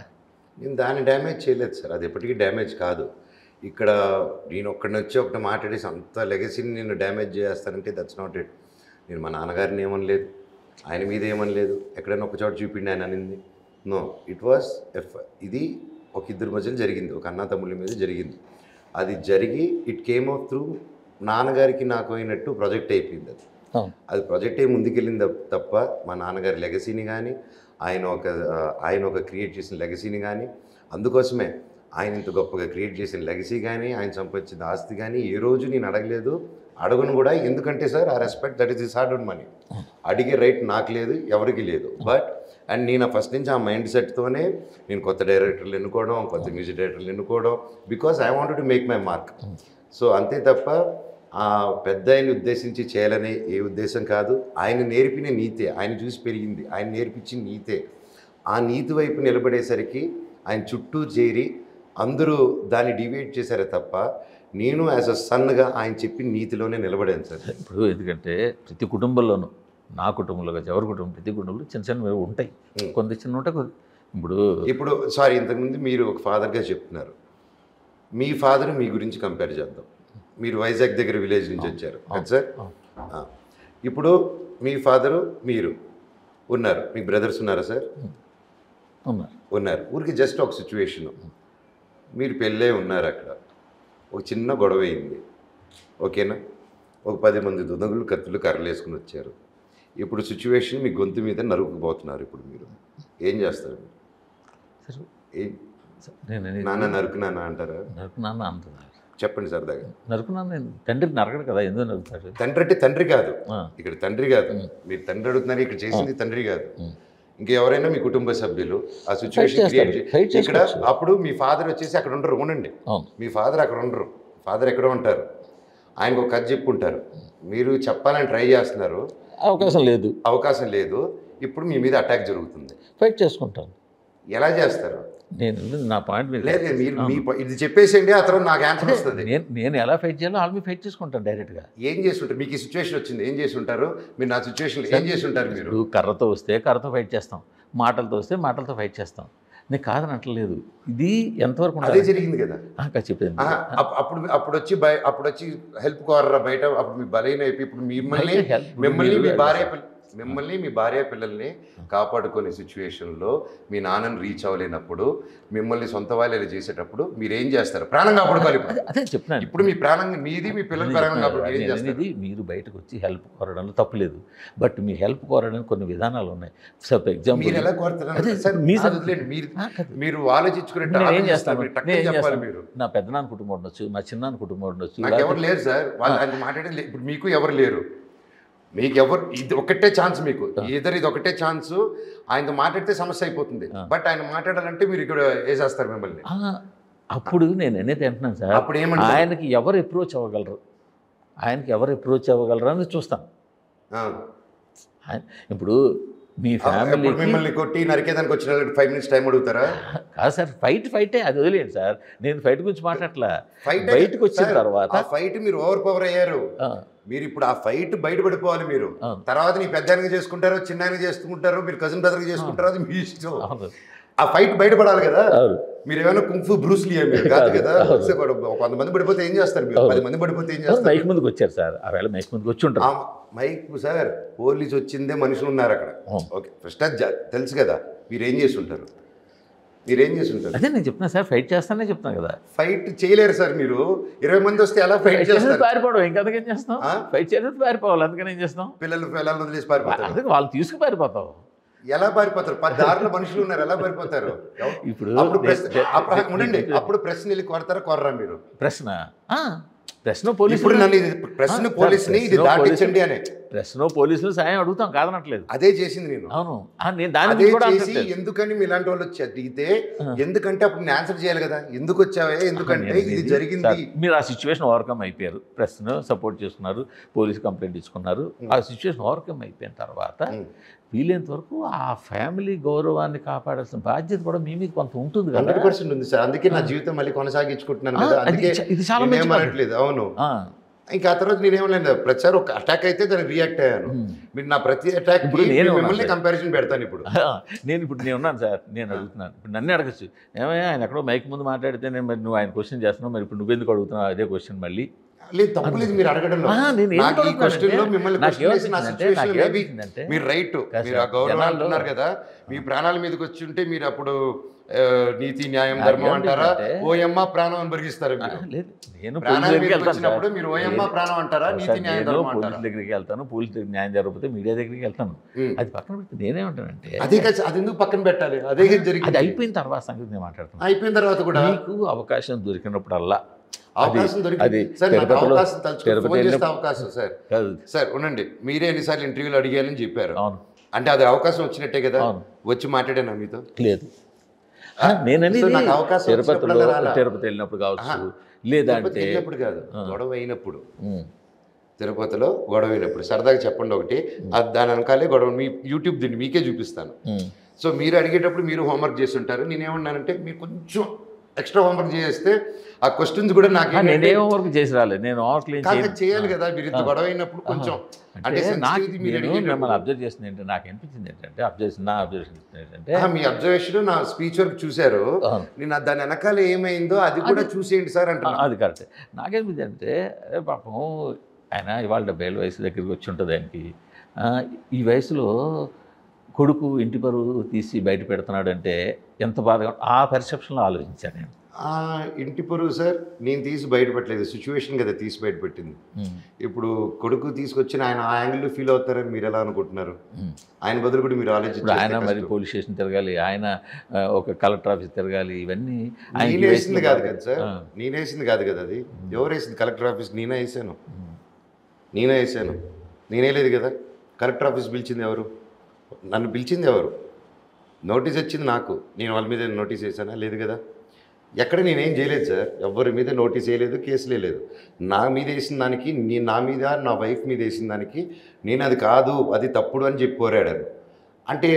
B: నేను దాన్ని డ్యామేజ్ చేయలేదు సార్, అది ఎప్పటికీ డ్యామేజ్ కాదు. ఇక్కడ నేను ఒక్కడిని వచ్చి ఒకటి మాట్లాడేసి అంత లెగసీని నేను డ్యామేజ్ చేస్తానంటే దట్స్ నాట్ ఇట్. నేను మా నాన్నగారిని ఏమనలేదు, ఆయన మీద ఏమనలేదు, ఎక్కడైనా ఒక చోట చూపిండి ఆయన అనింది. నో, ఇట్ వాస్ ఇది ఒక ఇద్దరు మధ్యలో జరిగింది, ఒక అన్న తమ్ముళ్ళ మీద జరిగింది. అది జరిగి ఇట్ కేమ్ అవుట్ త్రూ నాన్నగారికి నాకు అయినట్టు ప్రొజెక్ట్ అయిపోయింది. అది ప్రొజెక్ట్ అయ్యి ముందుకెళ్ళింది తప్ప మా నాన్నగారి లెగసీని కానీ ఆయన ఒక క్రియేట్ చేసిన లెగసీని కానీ, అందుకోసమే ఆయన ఇంత గొప్పగా క్రియేట్ చేసిన లెగసీ కానీ ఆయన సంపాదించిన ఆస్తి కానీ ఏ రోజు నేను అడగలేదు, అడగను కూడా. ఎందుకంటే సార్ ఆ respect that is this hard and money, అడిగే రైట్ నాకు లేదు, ఎవరికి లేదు. బట్ అండ్ నేను ఫస్ట్ నుంచి ఆ మైండ్ సెట్తోనే నేను కొత్త డైరెక్టర్లు ఎన్నుకోవడం, కొత్త మ్యూజిక్ డైరెక్టర్లు ఎన్నుకోవడం, because I wanted to make my mark. So అంతే తప్ప ఆ పెద్ద ఆయన ఉద్దేశించి చేయాలనే ఏ ఉద్దేశం కాదు. ఆయన నేర్పిన నీతే, ఆయన చూసి పెరిగింది, ఆయన నేర్పించిన నీతే. ఆ నీతి వైపు నిలబడేసరికి ఆయన చుట్టూ చేరి అందరూ దాన్ని డివైడ్ చేశారే తప్ప నేను యాజ్ అ సన్గా ఆయన చెప్పిన నీతిలోనే నిలబడాను సార్.
A: ఇప్పుడు ఎందుకంటే ప్రతి కుటుంబంలోనూ, నా కుటుంబంలో కాదు ఎవరి కుటుంబం, ప్రతి కుటుంబంలో చిన్న చిన్నవి ఉంటాయి, కొంత చిన్న ఉంటాయి. ఇప్పుడు
B: సారీ, ఇంతకుముందు మీరు ఒక ఫాదర్గా చెప్తున్నారు, మీ ఫాదర్ మీ గురించి కంపేర్ చేద్దాం. మీరు వైజాగ్ దగ్గర విలేజ్ నుంచి వచ్చారు కదా సార్. ఇప్పుడు మీ ఫాదరు మీరు ఉన్నారు, మీ బ్రదర్స్ ఉన్నారా సార్? ఉన్నారు. ఊరికి జస్ట్ ఒక సిచ్యువేషను, మీరు పెళ్ళే ఉన్నారు, అక్కడ ఒక చిన్న గొడవ అయింది, ఓకేనా? ఒక 10 మంది దుండగులు కత్తులు కర్రలు వేసుకుని వచ్చారు. ఇప్పుడు సిచ్యువేషన్ మీ గొంతు మీద నరుకుపోతున్నారు. ఇప్పుడు మీరు ఏం చేస్తారు? నాన్న నరుకునాన్న అంటారా?
A: నరుకునాన్న అంటున్నారు,
B: చెప్పండి సరదాగా.
A: నరుకునాన్న తండ్రి నరకడు కదా, ఎందుకు నరుకుతాడు?
B: తండ్రి అంటే తండ్రి కాదు, ఇక్కడ తండ్రి కాదు. మీరు తండ్రి అడుగుతున్నారు, ఇక్కడ చేసింది తండ్రి కాదు, ఇంకెవరైనా మీ కుటుంబ సభ్యులు. ఆ సిచ్యువేషన్ క్రియేట్ ఇక్కడ. అప్పుడు మీ ఫాదర్ వచ్చేసి అక్కడ ఉండరు, ఉండండి, మీ ఫాదర్ అక్కడ ఉండరు, ఫాదర్ ఎక్కడో ఉంటారు, ఆయనకు ఒక కథ చెప్పుకుంటారు. మీరు చెప్పాలని ట్రై చేస్తున్నారు, అవకాశం లేదు. ఇప్పుడు మీ మీద అటాక్ జరుగుతుంది,
A: ఫైట్ చేసుకుంటాను.
B: ఎలా చేస్తారు?
A: నా పాయింట్
B: లేదు ఇది చెప్పేసేయండి, ఆ తర్వాత నాకు ఆన్సర్ వస్తుంది.
A: నేను ఎలా ఫైట్ చేయాలో ఆల్మీ ఫైట్ చేసుకుంటాను డైరెక్ట్గా.
B: ఏం చేస్తుంటారు మీకు ఈ సిచ్యువేషన్ వచ్చింది, ఏం చేసి ఉంటారు మీరు? నా సిచ్యువేషన్లో ఏం చేసి ఉంటారు మీరు?
A: కర్రతో వస్తే కర్రతో ఫైట్ చేస్తాం, మాటలతో వస్తే మాటలతో ఫైట్ చేస్తాం. నేను కాదని అంటలేదు. ఇది ఎంతవరకు
B: అదే జరిగింది కదా
A: చెప్పేది.
B: అప్పుడు వచ్చి హెల్ప్ కోరరా బయట, అప్పుడు మీ బలైన అయిపోయి ఇప్పుడు మిమ్మల్ని మీ భార్య పిల్లల్ని కాపాడుకునే సిచ్యువేషన్లో మీ నాన్నని రీచ్ అవ్వలేనప్పుడు, మిమ్మల్ని సొంత వాళ్ళు చేసేటప్పుడు మీరు ఏం చేస్తారు? ప్రాణం కాపాడుకోవాలి.
A: అదే చెప్తున్నాను.
B: ఇప్పుడు మీ ప్రాణం మీది, మీ పిల్లల ప్రాణం కాపాడుకోవాలి. ఏం చేస్తారు?
A: మీరు బయటకు వచ్చి హెల్ప్ కోరడంలో తప్పులేదు, బట్ మీ హెల్ప్ కోరడానికి కొన్ని విధానాలు ఉన్నాయి. ఫర్ ఎగ్జాంపుల్
B: మీరు ఎలా కోరుతున్నారు? మీరు ఆలోచించుకునే
A: ఏం చేస్తాను చెప్పాలి. మీరు నా పెద్దనాన్న కుటుంబం ఉండొచ్చు, మా చిన్నాన్న కుటుంబం ఉండొచ్చు,
B: నాకు ఎవరు లేరు సార్. వాళ్ళు ఆయన మాట్లాడేది ఇప్పుడు మీకు ఎవరు లేరు. మీకు ఎవరు, ఇది ఒకటే ఛాన్స్, మీకు ఇది ఒకటే ఛాన్స్. ఆయనతో మాట్లాడితే సమస్య అయిపోతుంది, బట్ ఆయన మాట్లాడాలంటే మీరు ఇక్కడ వేసేస్తారు మిమ్మల్ని.
A: అప్పుడు నేను అనేది అంటున్నాను సార్,
B: అప్పుడు ఏమంటే
A: ఆయనకి ఎవరు అప్రోచ్ అవ్వగలరు, అని చూస్తాను. ఇప్పుడు మీ ఫ్యామిలీ
B: మిమ్మల్ని కొట్టి నరికేదానికి వచ్చిన 5 minutes టైం అడుగుతారా?
A: కాదు సార్, ఫైటే అది వదిలేండి సార్. నేను ఫైట్ గురించి మాట్లాడట్లా. బయటకు వచ్చిన తర్వాత
B: ఫైట్ మీరు ఓవర్ పవర్ అయ్యారు. మీరు ఇప్పుడు ఆ ఫైట్ బయటపడిపోవాలి. మీరు తర్వాత నీ పెద్దానికి చేసుకుంటారో, చిన్నానికి చేసుకుంటారో, మీరు కజిన్ బ్రదర్కి చేసుకుంటారో, అది మీ ఇష్టం. ఆ ఫైట్ బయటపడాలి కదా. మీరు ఏమైనా కుంఫు బ్రూస్ లీ మీరు కాదు కదా. కొంతమంది పడిపోతే ఏం చేస్తారు? మీరు 10 మంది పడిపోతే ఏం చేస్తారు?
A: మైక్ ముందుకు వచ్చారు సార్, ఆ వేళ మైక్ ముందుకు వచ్చి ఉంటారు.
B: మైక్ సార్, పోలీస్ వచ్చిందే మనుషులు ఉన్నారు అక్కడ. ఓకే, ఫస్ట్ అది తెలుసు కదా. మీరేం చేసి ఉంటారు?
A: అదే నేను చెప్తున్నా సార్, ఫైట్ చేస్తానే చెప్తాను కదా.
B: ఫైట్ చేయలేరు సార్. మీరు 20 మంది వస్తే ఎలా ఫైట్ చేస్తారు?
A: పారిపోవడం. ఇంకందుకేం చేస్తాం? ఫైట్ చేయడానికి పారిపోవాలి. అందుకని ఏం చేస్తాం?
B: పిల్లలు వదిలేసి పారిపోతారు.
A: అందుకే వాళ్ళు తీసుకు పారిపోతావు.
B: ఎలా పారిపోతారు? 10 దారుల మనుషులు ఉన్నారు, ఎలా పారిపోతారు?
A: ఇప్పుడు
B: అప్పుడు ప్రశ్న వెళ్ళి కొరరా మీరు?
A: ప్రశ్న
B: పోలీసుని ఇది దాటించండి అనే
A: పోలీసులు సాయం అడుగుతాం, కాదనట్లేదు.
B: అదే చేసింది నేను.
A: అవును, నేను దాన్ని కూడా
B: ఎందుకని మీలాంటి వాళ్ళు వచ్చి అడిగితే, ఎందుకంటే అప్పుడు నేను ఆన్సర్ చేయాలి కదా. ఎందుకు వచ్చావే, ఎందుకంటే ఇది జరిగింది.
A: మీరు ఆ సిచ్యువేషన్ ఓవర్కమ్ అయిపోయారు, ప్రశ్న సపోర్ట్ చేసుకున్నారు, పోలీస్ కంప్లైంట్ ఇచ్చుకున్నారు. ఆ సిచ్యువేషన్ ఓవర్కమ్ అయిపోయిన తర్వాత వీలైనంత వరకు ఆ ఫ్యామిలీ గౌరవాన్ని కాపాడాల్సిన బాధ్యత కూడా మీ మీద కొంత ఉంటుంది కదా.
B: 100% ఉంది సార్. అందుకే నా జీవితం మళ్ళీ కొనసాగించుకుంటున్నాను కదా. అందుకే ఏమనట్లేదు. అవును. ఇంకా ఆ తర్వాత నేనేమలేదు, ప్రతిసారి ఒక అటాక్ అయితే దానికి రియాక్ట్ అయ్యాను. మీరు నా ప్రతి అటాక్ మిమ్మల్ని కంపారిజన్ పెడతాను. ఇప్పుడు
A: నేను ఉన్నాను సార్, నేను అడుగుతున్నాను. ఇప్పుడు నన్ను అడగచ్చు, ఏమయ్యా ఆయన ఎక్కడో మైక్ ముందు మాట్లాడితే నేను మరి నువ్వు ఆయన క్వశ్చన్ చేస్తున్నావు, మరి ఇప్పుడు నువ్వెందుకు అడుగుతున్నావు అదే క్వశ్చన్? మళ్ళీ
B: లేదు, తప్పులేదు మీరు అడగడంలో. మీరు రైట్, మీరు ఆ గౌరవం అంటున్నారు కదా. మీ ప్రాణాల మీదకి వచ్చి ఉంటే మీరు అప్పుడు నీతి న్యాయం ధర్మం అంటారా, ఓయమ్మ ప్రాణం అని బరిగిస్తారు? వచ్చినప్పుడు మీరు ఓయమ్మ ప్రాణం అంటారా, నీతి న్యాయం ధర్మం అంటారా?
A: పోలీస్ దగ్గరికి వెళ్తాను, పోలీస్ దగ్గర న్యాయం జరగకపోతే మీడియా దగ్గరికి వెళ్తాను. అది పక్కన పెడితే నేనేమంటానంటే,
B: అదే అది ఎందుకు పక్కన పెట్టాలి? అదే జరిగింది.
A: అది అయిపోయిన తర్వాత సంగతి నేను మాట్లాడుతాను.
B: అయిపోయిన తర్వాత కూడా
A: మీకు అవకాశం దొరికినప్పుడల్లా
B: అవకాశం దొరికింది అవకాశం సార్ ఉండండి. మీరే ఎన్నిసార్లు ఇంటర్వ్యూలు అడిగారని చెప్పారు. అంటే అది అవకాశం వచ్చినట్టే కదా. వచ్చి మాట్లాడానా మీతో?
A: లేదు. నేనని తిరుపతి వెళ్ళినప్పుడు కావచ్చు, లేదంటే
B: కాదు, గొడవ అయినప్పుడు. తిరుపతిలో గొడవ అయినప్పుడు సరదాగా చెప్పండి ఒకటి. దాని వెనకాలే గొడవ. మీ యూట్యూబ్ దీన్ని మీకే చూపిస్తాను. సో మీరు అడిగేటప్పుడు మీరు హోంవర్క్ చేస్తుంటారు. నేనేమన్నానంటే మీరు కొంచెం ఎక్స్ట్రా హోంవర్క్ చేస్తే ఆ క్వశ్చన్స్ కూడా నాకు
A: నేనే హోంవర్క్ చేసి రాలేదు. నేను
B: చేయాలి కదా. మీరు ఇంత గొడవ అయినప్పుడు కొంచెం అంటే
A: మిమ్మల్ని అబ్జర్వ్ చేసింది ఏంటంటే, నాకు అనిపించింది ఏంటంటే, అబ్జర్వేషన్ ఏంటంటే,
B: మీ అబ్జర్వేషన్ నా స్పీచ్ వరకు చూశారు. నేను దాని వెనకాల ఏమైందో అది కూడా చూసేయండి సార్ అంటే.
A: అది కరెక్ట్. నాకేమింది అంటే, పాపం ఆయన ఇవాళ 70 ఏళ్ళ వయసు దగ్గరికి వచ్చి ఉంటుంది ఆయనకి. ఈ వయసులో కొడుకు ఇంటి పరువు తీసి బయట పెడుతున్నాడంటే ఎంత బాధగా, ఆ పర్సెప్షన్లో ఆలోచించాను నేను.
B: ఇంటి పరువు సార్ నేను తీసి బయటపెట్టలేదు, సిచ్యువేషన్ కదా తీసి బయటపెట్టింది. ఇప్పుడు కొడుకు తీసుకొచ్చిన ఆయన ఆ యాంగిల్లో ఫీల్ అవుతారని మీరు ఎలా అనుకుంటున్నారు? ఆయన బదులు కూడా మీరు ఆలోచించారు.
A: ఆయన మరి పోలీస్ స్టేషన్ తిరగాలి, ఆయన ఒక కలెక్టర్ ఆఫీస్ తిరగాలి, ఇవన్నీ
B: నేనేసింది కాదు కదా సార్. నేనేసింది కాదు కదా. అది ఎవరు వేసింది? కలెక్టర్ ఆఫీస్ నేనే వేసాను. నేనే లేదు కదా. కలెక్టర్ ఆఫీస్ పిలిచింది ఎవరు? నన్ను పిలిచింది ఎవరు? నోటీస్ వచ్చింది నాకు. నేను వాళ్ళ మీద నోటీస్ వేసానా? లేదు కదా. ఎక్కడ నేనేం చేయలేదు సార్. ఎవరి మీద నోటీస్ వేయలేదు, కేసులే లేదు. నా మీద వేసిన దానికి, నా మీద నా వైఫ్ మీద వేసిన దానికి నేను అది కాదు, అది తప్పుడు అని చెప్పి పోరాడాను. అంటే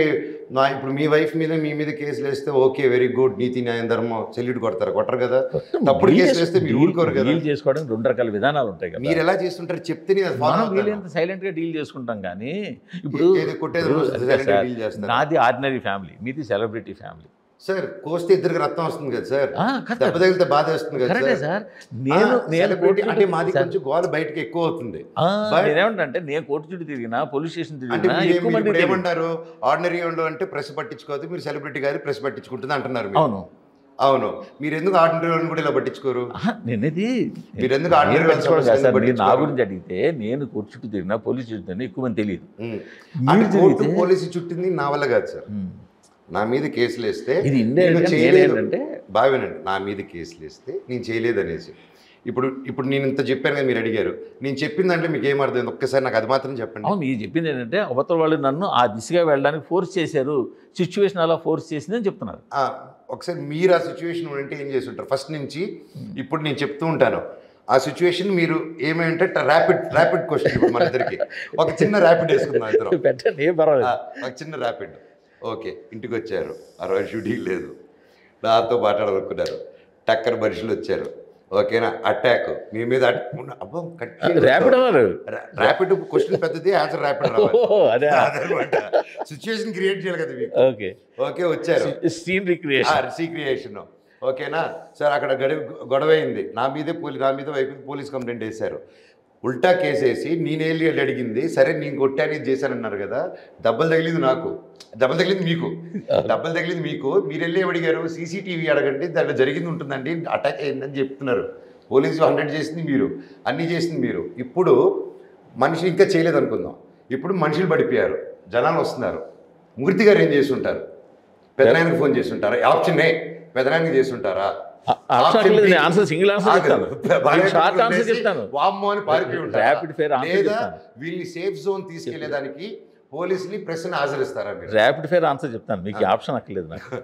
B: ఇప్పుడు మీ వైఫ్ మీద మీ మీద కేసులు వేస్తే ఓకే వెరీ గుడ్, నీతి న్యాయం ధర్మం సెల్యూట్ కొట్టరు కదా. తప్పుడు కేసులు వేస్తే మీరు ఊరుకోరు కదా.
A: డీల్ చేసుకోవడానికి 2 రకాల విధానాలు ఉంటాయి కదా.
B: మీరు ఎలా చేస్తుంటారు చెప్తే
A: వీలైనంత సైలెంట్గా డీల్ చేసుకుంటాం. కానీ ఇప్పుడు నాది ఆర్డినరీ ఫ్యామిలీ, మీది సెలబ్రిటీ ఫ్యామిలీ.
B: సార్ కోస్తే ఇద్దరికి రక్తం వస్తుంది కదా సార్, దెబ్బ తగిలితే బాధ వస్తుంది కదా
A: సార్.
B: అంటే మాది కొంచెం గోల బయటకి ఎక్కువ అవుతుంది.
A: నేనేమంటే నేను కోర్టు చుట్టూ తిరిగినా, పోలీస్ స్టేషన్ తిరిగినా
B: ఏమంటారు, ఆర్డినరీ అంటే ప్రెస్ పట్టించుకోవద్దు, మీరు సెలబ్రిటీ గారి ప్రెస్ పట్టించుకుంటుంది అంటున్నారు.
A: అవును
B: అవును, మీరు ఎందుకు ఆర్డినరీ వాళ్ళని కూడా ఇలా పట్టించుకోరు?
A: నేనేది
B: మీరు ఎందుకు ఆర్డినరీ
A: నా గురించి అడిగితే నేను కోర్టు చుట్టూ తిరిగినా, పోలీస్ చుట్టూ తిరిగినా ఎక్కువ మంది తెలియదు.
B: పోలీసు చుట్టింది నా వల్ల కాదు సార్. నా మీద కేసులు వేస్తే
A: ఇది
B: చేయలేదంటే బావేనండి, నా మీద కేసులు వేస్తే నేను చేయలేదు అనేసి. ఇప్పుడు నేను ఇంత చెప్పాను కదా, మీరు అడిగారు, నేను చెప్పిన దాంట్లో మీకు ఏం అర్థమైంది ఒక్కసారి నాకు అది మాత్రం చెప్పండి.
A: అవును, మీరు చెప్పింది ఏంటంటే అవతల వాళ్ళు నన్ను ఆ దిశగా వెళ్ళడానికి ఫోర్స్ చేశారు, సిచ్యువేషన్ అలా ఫోర్స్ చేసిందని చెప్తున్నారు.
B: ఒకసారి మీరు ఆ సిచ్యువేషన్ ఉంటే ఏం చేసి ఉంటారు? ఫస్ట్ నుంచి ఇప్పుడు నేను చెప్తూ ఉంటాను ఆ సిచ్యువేషన్. మీరు ఏమంటే ర్యాపిడ్ క్వశ్చన్ ఇప్పుడు మన ఇద్దరికి ఒక చిన్న ర్యాపిడ్ వేసుకుందాం ఇద్దరు.
A: పెట్టండి, ఏం పర్వాలేదు.
B: ఒక చిన్న ర్యాపిడ్. ఓకే, ఇంటికి వచ్చారు, 60 షూటింగ్ లేదు, నాతో మాట్లాడాలనుకున్నారు, టక్కర్ మనుషులు వచ్చారు, ఓకేనా, అటాక్ మీ మీద. అబ్బో ర్యాపిడ్ క్వశ్చన్ పెద్దది, ఆన్సర్ ర్యాపిడ్ అదనమాట. సిచ్యువేషన్ క్రియేట్ చేయాలి కదా మీకు. ఓకే వచ్చారు,
A: సీన్
B: రీక్రియేషన్. ఓకేనా సార్, అక్కడ గొడవ అయింది, నా మీద వైపు పోలీస్ కంప్లైంట్ వేశారు, ఉల్టా కేసేసి నేనేళ్ళి అడిగింది, సరే నేను కొట్టాను ఇది చేశానన్నారు కదా, దెబ్బలు తగిలింది నాకు, దెబ్బలు తగిలింది మీకు, దెబ్బలు తగిలింది మీకు, మీరు వెళ్ళి అడిగారు సీసీటీవీ అడగండి, దాంట్లో జరిగింది ఉంటుందండి, అటాక్ అయిందని చెప్తున్నారు. పోలీసు 100 చేసింది మీరు, అన్నీ చేసింది మీరు. ఇప్పుడు మనిషి ఇంకా చేయలేదు అనుకుందాం, ఇప్పుడు మనుషులు పడిపోయారు, జనాలు వస్తున్నారు. మూర్తి గారు ఏం చేసి ఉంటారు? పెదనాయనకి ఫోన్ చేసి ఉంటారా? ఆప్షన్ ఏ పెదనాయనకి చేసి ఉంటారా? వీళ్ళని సేఫ్ జోన్ తీసుకెళ్లేదానికి పోలీసుని ప్రెస్ని హాజరిస్తారా?
A: ర్యాపిడ్ ఫైర్ ఆన్సర్ చెప్తాను మీకు, ఆప్షన్ అక్కర్లేదు నాకు.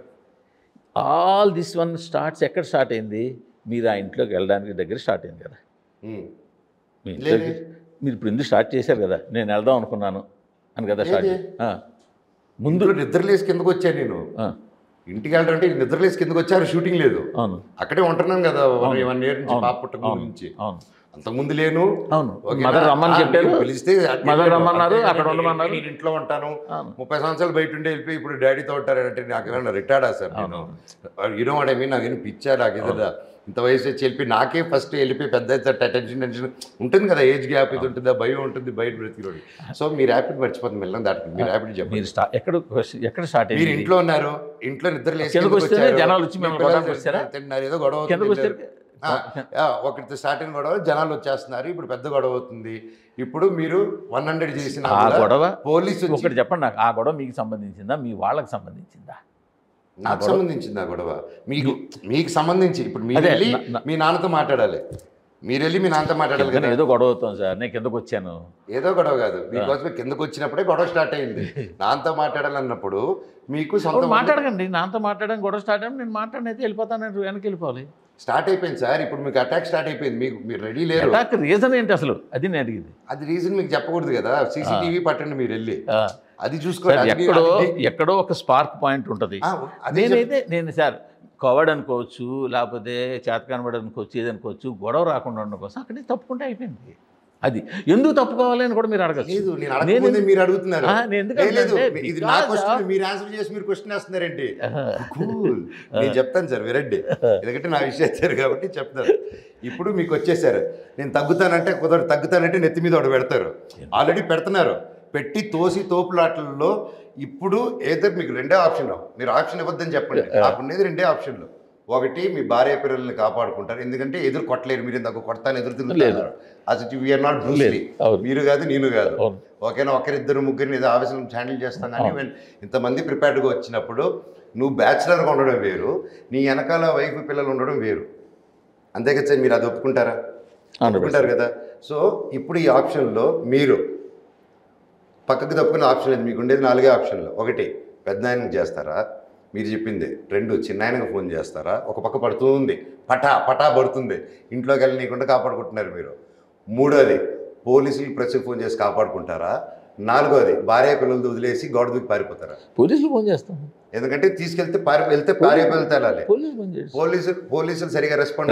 A: ఆల్ దిస్ వన్ స్టార్ట్స్ ఎక్కడ స్టార్ట్ అయింది? మీరు ఆ ఇంట్లోకి వెళ్ళడానికి దగ్గర స్టార్ట్ అయింది కదా. మీ ఇంట్లోకి మీరు ఇప్పుడు ఎందుకు స్టార్ట్ చేశారు కదా, నేను వెళ్దాం అనుకున్నాను అని కదా స్టార్ట్.
B: ముందు నిద్రలేసి కిందకు వచ్చాను నేను, ఇంటికి వెళ్ళాలంటే నిద్రలేసి కిందకు వచ్చారు, షూటింగ్ లేదు,
A: అవును
B: అక్కడే ఉంటున్నాను కదా 1 year నుంచి, పాప పుట్టక నుంచి. అంతకుముందు లేను,
A: మదర్ రమ్మని చెప్పారు,
B: పిలిస్తే
A: మదర్ రమ్మన్నారు, అక్కడ ఉండమన్నారు,
B: నేను ఇంట్లో ఉంటాను, 30 సంవత్సరాలు బయట ఉండి వెళ్ళిపోయి ఇప్పుడు డాడీతో ఉంటారంటే నాకు ఏమన్నా రిటైర్డా సార్? నేను యూనో వాట్ ఐ మీన్, నాకు ఏమి పిచ్చా, నాకు ఏదో ఇంత వయసు వచ్చి వెళ్ళిపోయి నాకే ఫస్ట్ వెళ్ళిపోయి పెద్ద టెన్షన్ ఉంటుంది కదా, ఏజ్ గ్యాప్ ఇది ఉంటుంది, భయం ఉంటుంది బయట బ్రతికిరోడు. సో మీరు ర్యాపిడ్ మర్చిపోతుంది మెల్లం దాటుతుంది. మీరు ర్యాపిడ్ చెప్పండి,
A: ఎక్కడ స్టార్ట్ అయ్యింది?
B: మీరు ఇంట్లో ఉన్నారు, ఇంట్లో నిద్ర లేసి
A: జనాలు వచ్చి
B: తిన్నారు, ఏదో గొడవ ఒకరితో స్టార్ట్ అయిన గొడవ జనాలు వచ్చేస్తున్నారు, ఇప్పుడు పెద్ద గొడవ అవుతుంది. ఇప్పుడు మీరు 100 చేసిన
A: గొడవ
B: పోలీసు
A: ఒకటి చెప్పండి నాకు, ఆ గొడవ మీకు సంబంధించిందా, మీ వాళ్ళకి సంబంధించిందా?
B: నాకు సంబంధించింది ఆ గొడవ, మీకు సంబంధించి. ఇప్పుడు మీరు వెళ్ళి మీ నాన్నతో మాట్లాడాలి, మీరు వెళ్ళి మీ నాన్నతో మాట్లాడాలి కదా.
A: ఏదో గొడవ అవుతుంది సార్, నేను కిందకు వచ్చాను,
B: ఏదో గొడవ కాదు, మీకోసమే కిందకు వచ్చినప్పుడే గొడవ స్టార్ట్ అయింది. నాన్నతో మాట్లాడాలన్నప్పుడు మీకు
A: మాట్లాడకండి, నాన్నతో మాట్లాడడం గొడవ స్టార్ట్ అయ్యి నేను మాట్లాడినైతే వెళ్ళిపోతాను, వెనక్కి వెళ్ళిపోవాలి.
B: స్టార్ట్ అయిపోయింది సార్, ఇప్పుడు మీకు అటాక్ స్టార్ట్ అయిపోయింది, మీరు రెడీ లేరు.
A: అటాక్ రీజన్ ఏంటి అసలు, అది నేను అడిగింది.
B: అది రీజన్ మీకు చెప్పకూడదు కదా, సీసీటీవీ పట్టండి మీరు వెళ్ళి, అది చూసుకోండి.
A: ఎక్కడో ఒక స్పార్క్ పాయింట్ ఉంటుంది. నేను సార్ కోవిడ్ అనుకోవచ్చు, లేకపోతే చేతకానబడి అనుకోవచ్చు, ఏదనుకోవచ్చు, గొడవ రాకుండా ఉండడం కోసం అక్కడే తప్పుకుంటే అయిపోయింది. అది ఎందుకు తప్పుకోవాలని కూడా మీరు అడగలేదు.
B: మీరు అడుగుతున్నారు, ఇది నా క్వశ్చన్, మీరు ఆన్సర్ చేసి మీరు క్వశ్చన్ వేస్తున్నారండి. నేను చెప్తాను సార్ వినండి, ఎందుకంటే నా విషయం వచ్చారు కాబట్టి చెప్తాను. ఇప్పుడు మీకు వచ్చేసారు, నేను తగ్గుతానంటే కుదరదు, తగ్గుతానంటే నెత్తి మీద ఒకటి పెడతారు, ఆల్రెడీ పెడుతున్నారు, పెట్టి తోపులాటల్లో. ఇప్పుడు ఏదో మీకు 2 ఆప్షన్లు, మీరు ఆప్షన్ ఇవ్వద్దని చెప్పండి, నాకు ఉండేది 2 ఆప్షన్లు. ఒకటి మీ భార్య పిల్లల్ని కాపాడుకుంటారు, ఎందుకంటే ఎదురు కొట్టలేరు, మీరు ఇందాక కొడతాను ఎదురు తిరుగుతున్నారు, అసలు వీఆర్ నాట్ బ్రూస్లీ, మీరు కాదు నేను కాదు, ఓకేనా, ఒకరిద్దరు ముగ్గురిని ఏదో ఆఫీసులో హ్యాండిల్ చేస్తాం. కానీ ఇంతమంది ప్రిపేర్డ్గా వచ్చినప్పుడు నువ్వు బ్యాచిలర్గా ఉండడం వేరు, నీ వెనకాల వైఫ్ పిల్లలు ఉండడం వేరు, అంతే కదా సార్? మీరు అది ఒప్పుకుంటారా? ఒప్పుకుంటారు కదా. సో ఇప్పుడు ఈ ఆప్షన్లో మీరు పక్కకు తప్పుకునే ఆప్షన్ లేదు, మీకు ఉండేది 4 ఆప్షన్లు. ఒకటి పెద్దనాయనకి చేస్తారా, మీరు చెప్పింది. 2 చిన్నాయనకి ఫోన్ చేస్తారా, ఒక పక్క పడుతూ ఉంది, పటా పడుతుంది, ఇంట్లోకి వెళ్ళనీయకుండా కాపాడుకుంటున్నారు మీరు. 3వది పోలీసులు ప్రెస్కి ఫోన్ చేసి కాపాడుకుంటారా. నాలుగోది భార్య పిల్లలతో వదిలేసి గోడ దూకి పారిపోతారా?
A: పోలీసులు ఫోన్ చేస్తాం.
B: ఎందుకంటే తీసుకెళ్తే వెళ్తే భార్య పిల్లలతో వెళ్ళాలి. పోలీసులు సరిగా రెస్పాండ్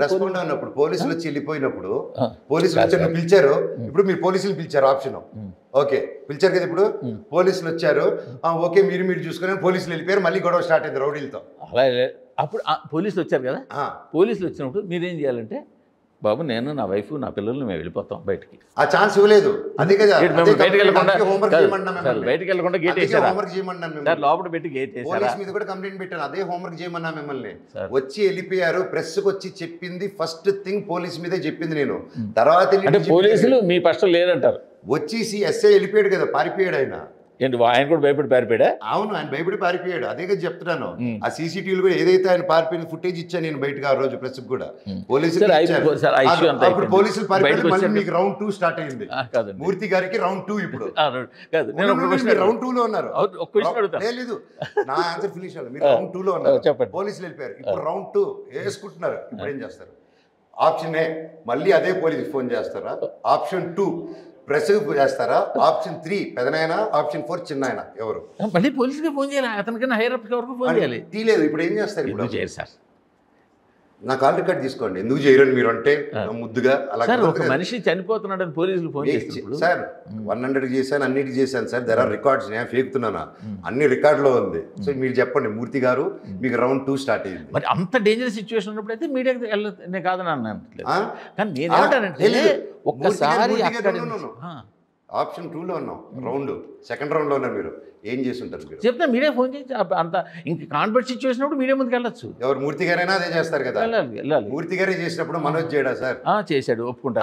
B: రెస్పాండ్ అయినప్పుడు పోలీసులు వచ్చి వెళ్ళిపోయినప్పుడు పోలీసులు వచ్చి నువ్వు పిలిచారు, ఇప్పుడు మీరు పోలీసులు పిలిచారు ఆప్షన్, ఓకే పిలిచారు కదా, ఇప్పుడు పోలీసులు వచ్చారు, ఓకే మీరు చూసుకుని పోలీసులు వెళ్ళిపోయారు, మళ్ళీ గొడవ స్టార్ట్ అయింది రౌడీలతో.
A: అలా అప్పుడు పోలీసులు వచ్చారు కదా, పోలీసులు వచ్చినప్పుడు మీరేం చేయాలంటే బాబు నేను నా వైఫ్ నా పిల్లలు మేము వెళ్ళిపోతాం బయటికి.
B: ఆ ఛాన్స్ ఇవ్వలేదు. అదే కదా
A: బయటకు వెళ్ళకుండా గేట్ వేసారా?
B: హోంవర్క్ చేయమన్నాను,
A: లోపల పెట్టి గేట్ వేసారా?
B: పోలీస్ మీద కూడా కంప్లైంట్ పెట్టాను, అదే హోంవర్క్ చేయమన్నా మిమ్మల్ని. వచ్చి వెళ్ళిపోయారు, ప్రెస్కి వచ్చి చెప్పింది ఫస్ట్ థింగ్ పోలీస్ మీదే చెప్పింది నేను. తర్వాత
A: పోలీసులు మీ పక్షం లేదంటారు.
B: వచ్చేసి ఎస్ఐ వెళ్ళిపోయాడు కదా, పారిపోయాడు ఆయన.
A: ఏంటి ఆయన కూడా భయపడి పారిపోయాడా?
B: అవును, ఆయన భయపడి పారిపోయాడు. అదే కదా చెప్తున్నాను. ఆ సీసీటీవీలు కూడా ఏదైతే ఆయన పారిపోయిన ఫుటేజ్ ఇచ్చాను నేను బయటకు ఆ రోజు ప్రెస్ కూడా. పోలీసులు అప్పుడు పోలీసులు పారిపోయారు, మళ్ళీ మీకు రౌండ్ 2 స్టార్ట్ అయింది. మూర్తి గారికి రౌండ్ 2 ఇప్పుడు. రౌండ్ 2 లో ఉన్నారు. లేదు, నా ఆన్సర్ ఫినిష్ అవ్వాలి. మీరు రౌండ్ 2 లో ఉన్నారు, పోలీసులు వెళ్ళిపోయారు. ఇప్పుడు రౌండ్ 2 వేసుకుంటున్నారు. ఇప్పుడు ఏం చేస్తారు? ఆప్షన్ ఏ మళ్ళీ అదే పోలీసు ఫోన్ చేస్తారా? ఆప్షన్ 2 ప్రెస్ చేస్తారా? ఆప్షన్ 3 పెదనాయన, ఆప్షన్ 4 చిన్నాయన. ఎవరు?
A: మళ్ళీ పోలీసుకి ఫోన్ చేయాలి, అతనికన్నా హైయర్ అప్ వరకు ఫోన్ చేయాలి.
B: తీయలేదు. ఇప్పుడు ఏం చేస్తారు? ఇప్పుడు
A: చేయరు సార్,
B: నా కాల్ రికార్డ్ తీసుకోండి. ఎందుకు చేయరని మీరు అంటే ముద్దుగా అలా.
A: ఒక మనిషి చనిపోతున్నాడని పోలీసులు ఫోన్ చేస్తారు
B: సార్. 100 చేశాను, అన్నిటికీ చేశాను సార్. There are records. నేను ఫేకుతున్నానా? అన్ని రికార్డులో ఉంది. సో మీరు చెప్పండి మూర్తి గారు, మీకు రౌండ్ 2 స్టార్ట్ అయింది.
A: మరి అంత డేంజరస్ సిచ్యువేషన్ ఉన్నప్పుడు అయితే మీడియాకి వెళ్ళనే కాదని అన్నాను. కానీ నేనేమంటానంటే ఒక్కసారి
B: ఆప్షన్ 2 లో ఉన్నాం, రౌండ్ సెకండ్ రౌండ్ లో ఉన్నారు. మీరు ఏం చేసి ఉంటారు? మీరు
A: చెప్తే మీడియా ఫోన్ చేసి అంత ఇంక కాన్ఫిడెంట్ సిచ్యువేషన్ అప్పుడు మీడియా ముందుకు వెళ్ళొచ్చు.
B: ఎవరు? మూర్తి గారైనా అదే చేస్తారు కదా. వెళ్ళాలి. మూర్తి గారే చేసినప్పుడు మనోజ్ చేయడా సార్?
A: చేశాడు, ఒప్పుకుంటా.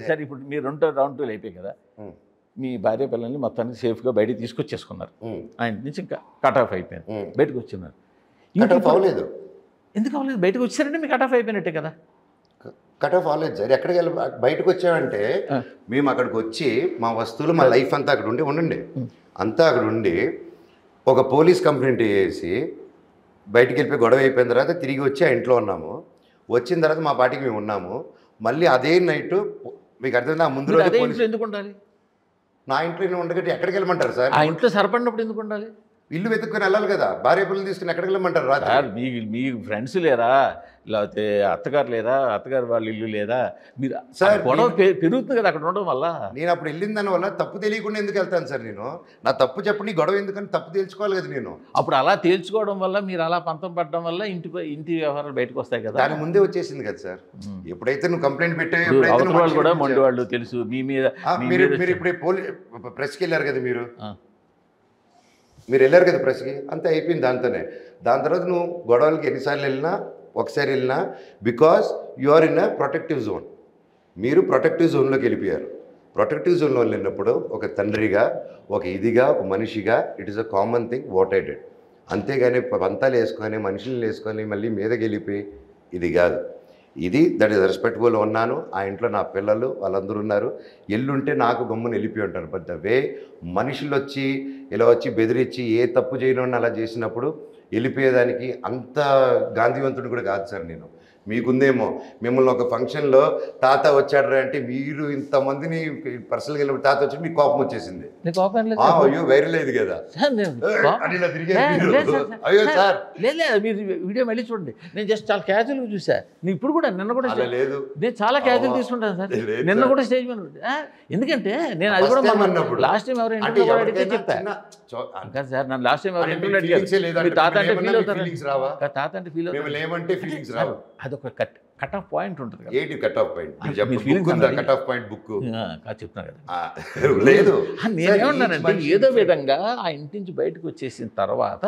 A: సరే ఇప్పుడు మీరు రౌండ్ 2 అయిపోయాయి కదా, మీ భార్య పిల్లల్ని మొత్తానికి సేఫ్గా బయటకు తీసుకొచ్చేసుకున్నారు. ఆయన నుంచి ఇంకా కట్ ఆఫ్ అయిపోయింది, బయటకు వచ్చిన్నారు.
B: అవ్వలేదు.
A: ఎందుకు అవ్వలేదు? బయటకు వచ్చారంటే మీకు కట్ ఆఫ్ అయిపోయినట్టే కదా.
B: కట్ ఆఫ్ అవ్వలేదు సార్. ఎక్కడికి వెళ్ళి బయటకు వచ్చామంటే మేము అక్కడికి వచ్చి మా వస్తువులు మా లైఫ్ అంతా అక్కడ ఉండండి అంతా అక్కడ ఉండి ఒక పోలీస్ కంప్లైంట్ చేసి బయటికి వెళ్ళిపోయి గొడవ అయిపోయిన తర్వాత తిరిగి వచ్చి ఆ ఇంట్లో ఉన్నాము. వచ్చిన తర్వాత మా పార్టీకి మేము ఉన్నాము. మళ్ళీ అదే నైట్ మీకు అర్థమైందా? ముందు రోజు
A: ఎందుకు ఉండాలి?
B: నా ఇంట్లో ఉండగట్టి ఎక్కడికి వెళ్ళమంటారు సార్?
A: ఆ ఇంట్లో సరిపడినప్పుడు ఎందుకు ఉండాలి?
B: ఇల్లు వెతుక్కుని వెళ్ళాలి కదా. భార్య పిల్లలు తీసుకుని ఎక్కడికి వెళ్ళమంటారు? రాత్రి
A: మీ ఫ్రెండ్స్ లేరా? లేకపోతే అత్తగారు లేదా? అత్తగారు వాళ్ళ ఇల్లు లేదా? మీరు
B: సార్
A: గొడవ పెరుగుతుంది కదా అక్కడ ఉండడం వల్ల.
B: నేను అప్పుడు వెళ్ళిన దానివల్ల తప్పు తెలియకుండా ఎందుకు వెళ్తాను సార్? నేను నా తప్పు చెప్పండి, గొడవ ఎందుకని తప్పు తేల్చుకోవాలి కదా. నేను
A: అప్పుడు అలా తేల్చుకోవడం వల్ల మీరు అలా పంతం పడడం వల్ల ఇంటి వ్యవహారాలు బయటకు వస్తాయి కదా.
B: దాని ముందే వచ్చేసింది కదా సార్. ఎప్పుడైతే నువ్వు కంప్లైంట్ పెట్టావు
A: వాళ్ళు కూడా మొండి వాళ్ళు తెలుసు మీ మీద.
B: మీరు ఇప్పుడు ప్రెస్కి వెళ్ళారు కదా, మీరు వెళ్ళారు కదా ప్రెస్కి, అంతే అయిపోయింది దాంతోనే. దాని తర్వాత నువ్వు గొడవలకి ఎన్నిసార్లు వెళ్ళినా ఒకసారి వెళ్ళినా because you are in a protective zone. మీరు ప్రొటెక్టివ్ జోన్లోకి వెళ్ళిపోయారు. ప్రొటెక్టివ్ జోన్లో వెళ్ళినప్పుడు ఒక తండ్రిగా, ఒక ఇదిగా, ఒక మనిషిగా it is a common thing what I did. అంతేగాని పంతాలు వేసుకొని మనుషులను వేసుకొని మళ్ళీ మీదకి వెళ్ళిపోయి ఇది కాదు. ఇది దట్ ఈస్ రెస్పెక్టబుల్ ఉన్నాను. ఆ ఇంట్లో నా పిల్లలు వాళ్ళందరూ ఉన్నారు. ఎల్లుంటే నాకు గమ్మున వెళ్ళిపోయి ఉంటారు. బట్ ద వే మనుషులు వచ్చి ఇలా వచ్చి బెదిరించి ఏ తప్పు చేయడం అలా చేసినప్పుడు వెళ్ళిపోయేదానికి అంత గాంధీవంతుడు కూడా కాదు సార్ నేను. మీకుందేమో మిమ్మల్ని ఒక ఫంక్షన్లో తాత వచ్చాడరా అంటే మీరు ఇంతమందిని పర్సనల్గా వెళ్ళినప్పుడు తాత వచ్చి మీకు కోపం వచ్చేసింది. అయ్యో వైరల్ అయ్యేది కదా. అయ్యో సార్
A: మీరు వీడియో మళ్ళీ చూడండి. నేను జస్ట్ చాలా క్యాజువల్గా చూసా. ఇప్పుడు కూడా నిన్న కూడా లేదు, నేను చాలా క్యాజువల్ తీసుకుంటాను సార్. నిన్న కూడా స్టేజ్ మీద ఎందుకంటే నేను అది కూడా లాస్ట్ టైం ఎవరు ఇంటర్వ్యూ అడిగితే చెప్తాను సార్. నన్ను లాస్ట్ టైం ఎవరు ఇంటర్వ్యూ అడిగారు తాత అంటే ఫీల్ అవుతారు. తాత అంటే ఫీల్ అవుతారు. అదొక కట్ ఆఫ్ పాయింట్ ఉంటుంది కదా.
B: ఏంటి cut off point? Cut off point book
A: చెప్తున్నా కదా. లేదు, నేనేమన్నానంటే ఏదో విధంగా ఆ ఇంటి నుంచి బయటకు వచ్చేసిన తర్వాత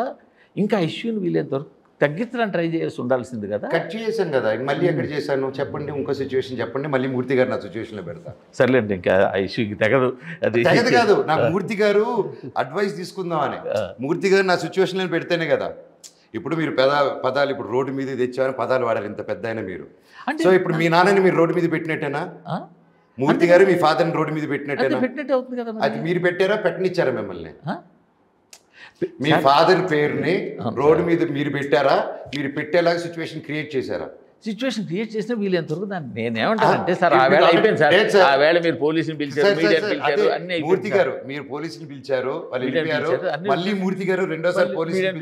A: ఇంకా ఇష్యూని వీలైనంత వరకు తగ్గించడానికి ట్రై చేసి ఉండాల్సింది కదా.
B: కట్ చేశాను కదా, మళ్ళీ ఎక్కడ చేశాను చెప్పండి. ఇంకో సిచ్యువేషన్ చెప్పండి, మళ్ళీ మూర్తి గారు నా సిచ్యువేషన్లో పెడతా.
A: సర్లేండి, ఇంకా ఆ ఇష్యూకి తెగదు. అది
B: తెగదు కాదు, నాకు మూర్తి గారు అడ్వైస్ తీసుకుందామని. మూర్తి గారు నా సిచ్యువేషన్లో పెడితేనే కదా. ఇప్పుడు మీరు పదాలు ఇప్పుడు రోడ్డు మీద తెచ్చామని పదాలు వాడారు ఇంత పెద్ద అయినా మీరు. సో ఇప్పుడు మీ నాన్నని మీరు రోడ్డు మీద పెట్టినట్టేనా? మూర్తి గారు మీ ఫాదర్ని రోడ్డు మీద పెట్టినట్టేనా? అది మీరు పెట్టారా, పెట్టనిచ్చారా మిమ్మల్ని? మీ ఫాదర్ పేరుని రోడ్డు మీద మీరు పెట్టారా? మీరు పెట్టేలాగా సిచ్యువేషన్ క్రియేట్ చేశారా?
A: సిచ్యువేషన్ క్రియేట్ చేసినా వీళ్ళు ఎంతవరకు దాన్ని నేనేమంటానంటే సార్ ఆ వేళ అయిపోయింది సార్, ఆ వేళ మీరు పోలీసుని పిలిచారు, మీడియాని పిలిచారు, అన్ని
B: మూర్తి గారు మీరు పోలీసుని పిలిచారు, వాళ్ళు వెళ్ళిపోయారు, మళ్ళీ మూర్తి గారు రెండోసారి పోలీసుని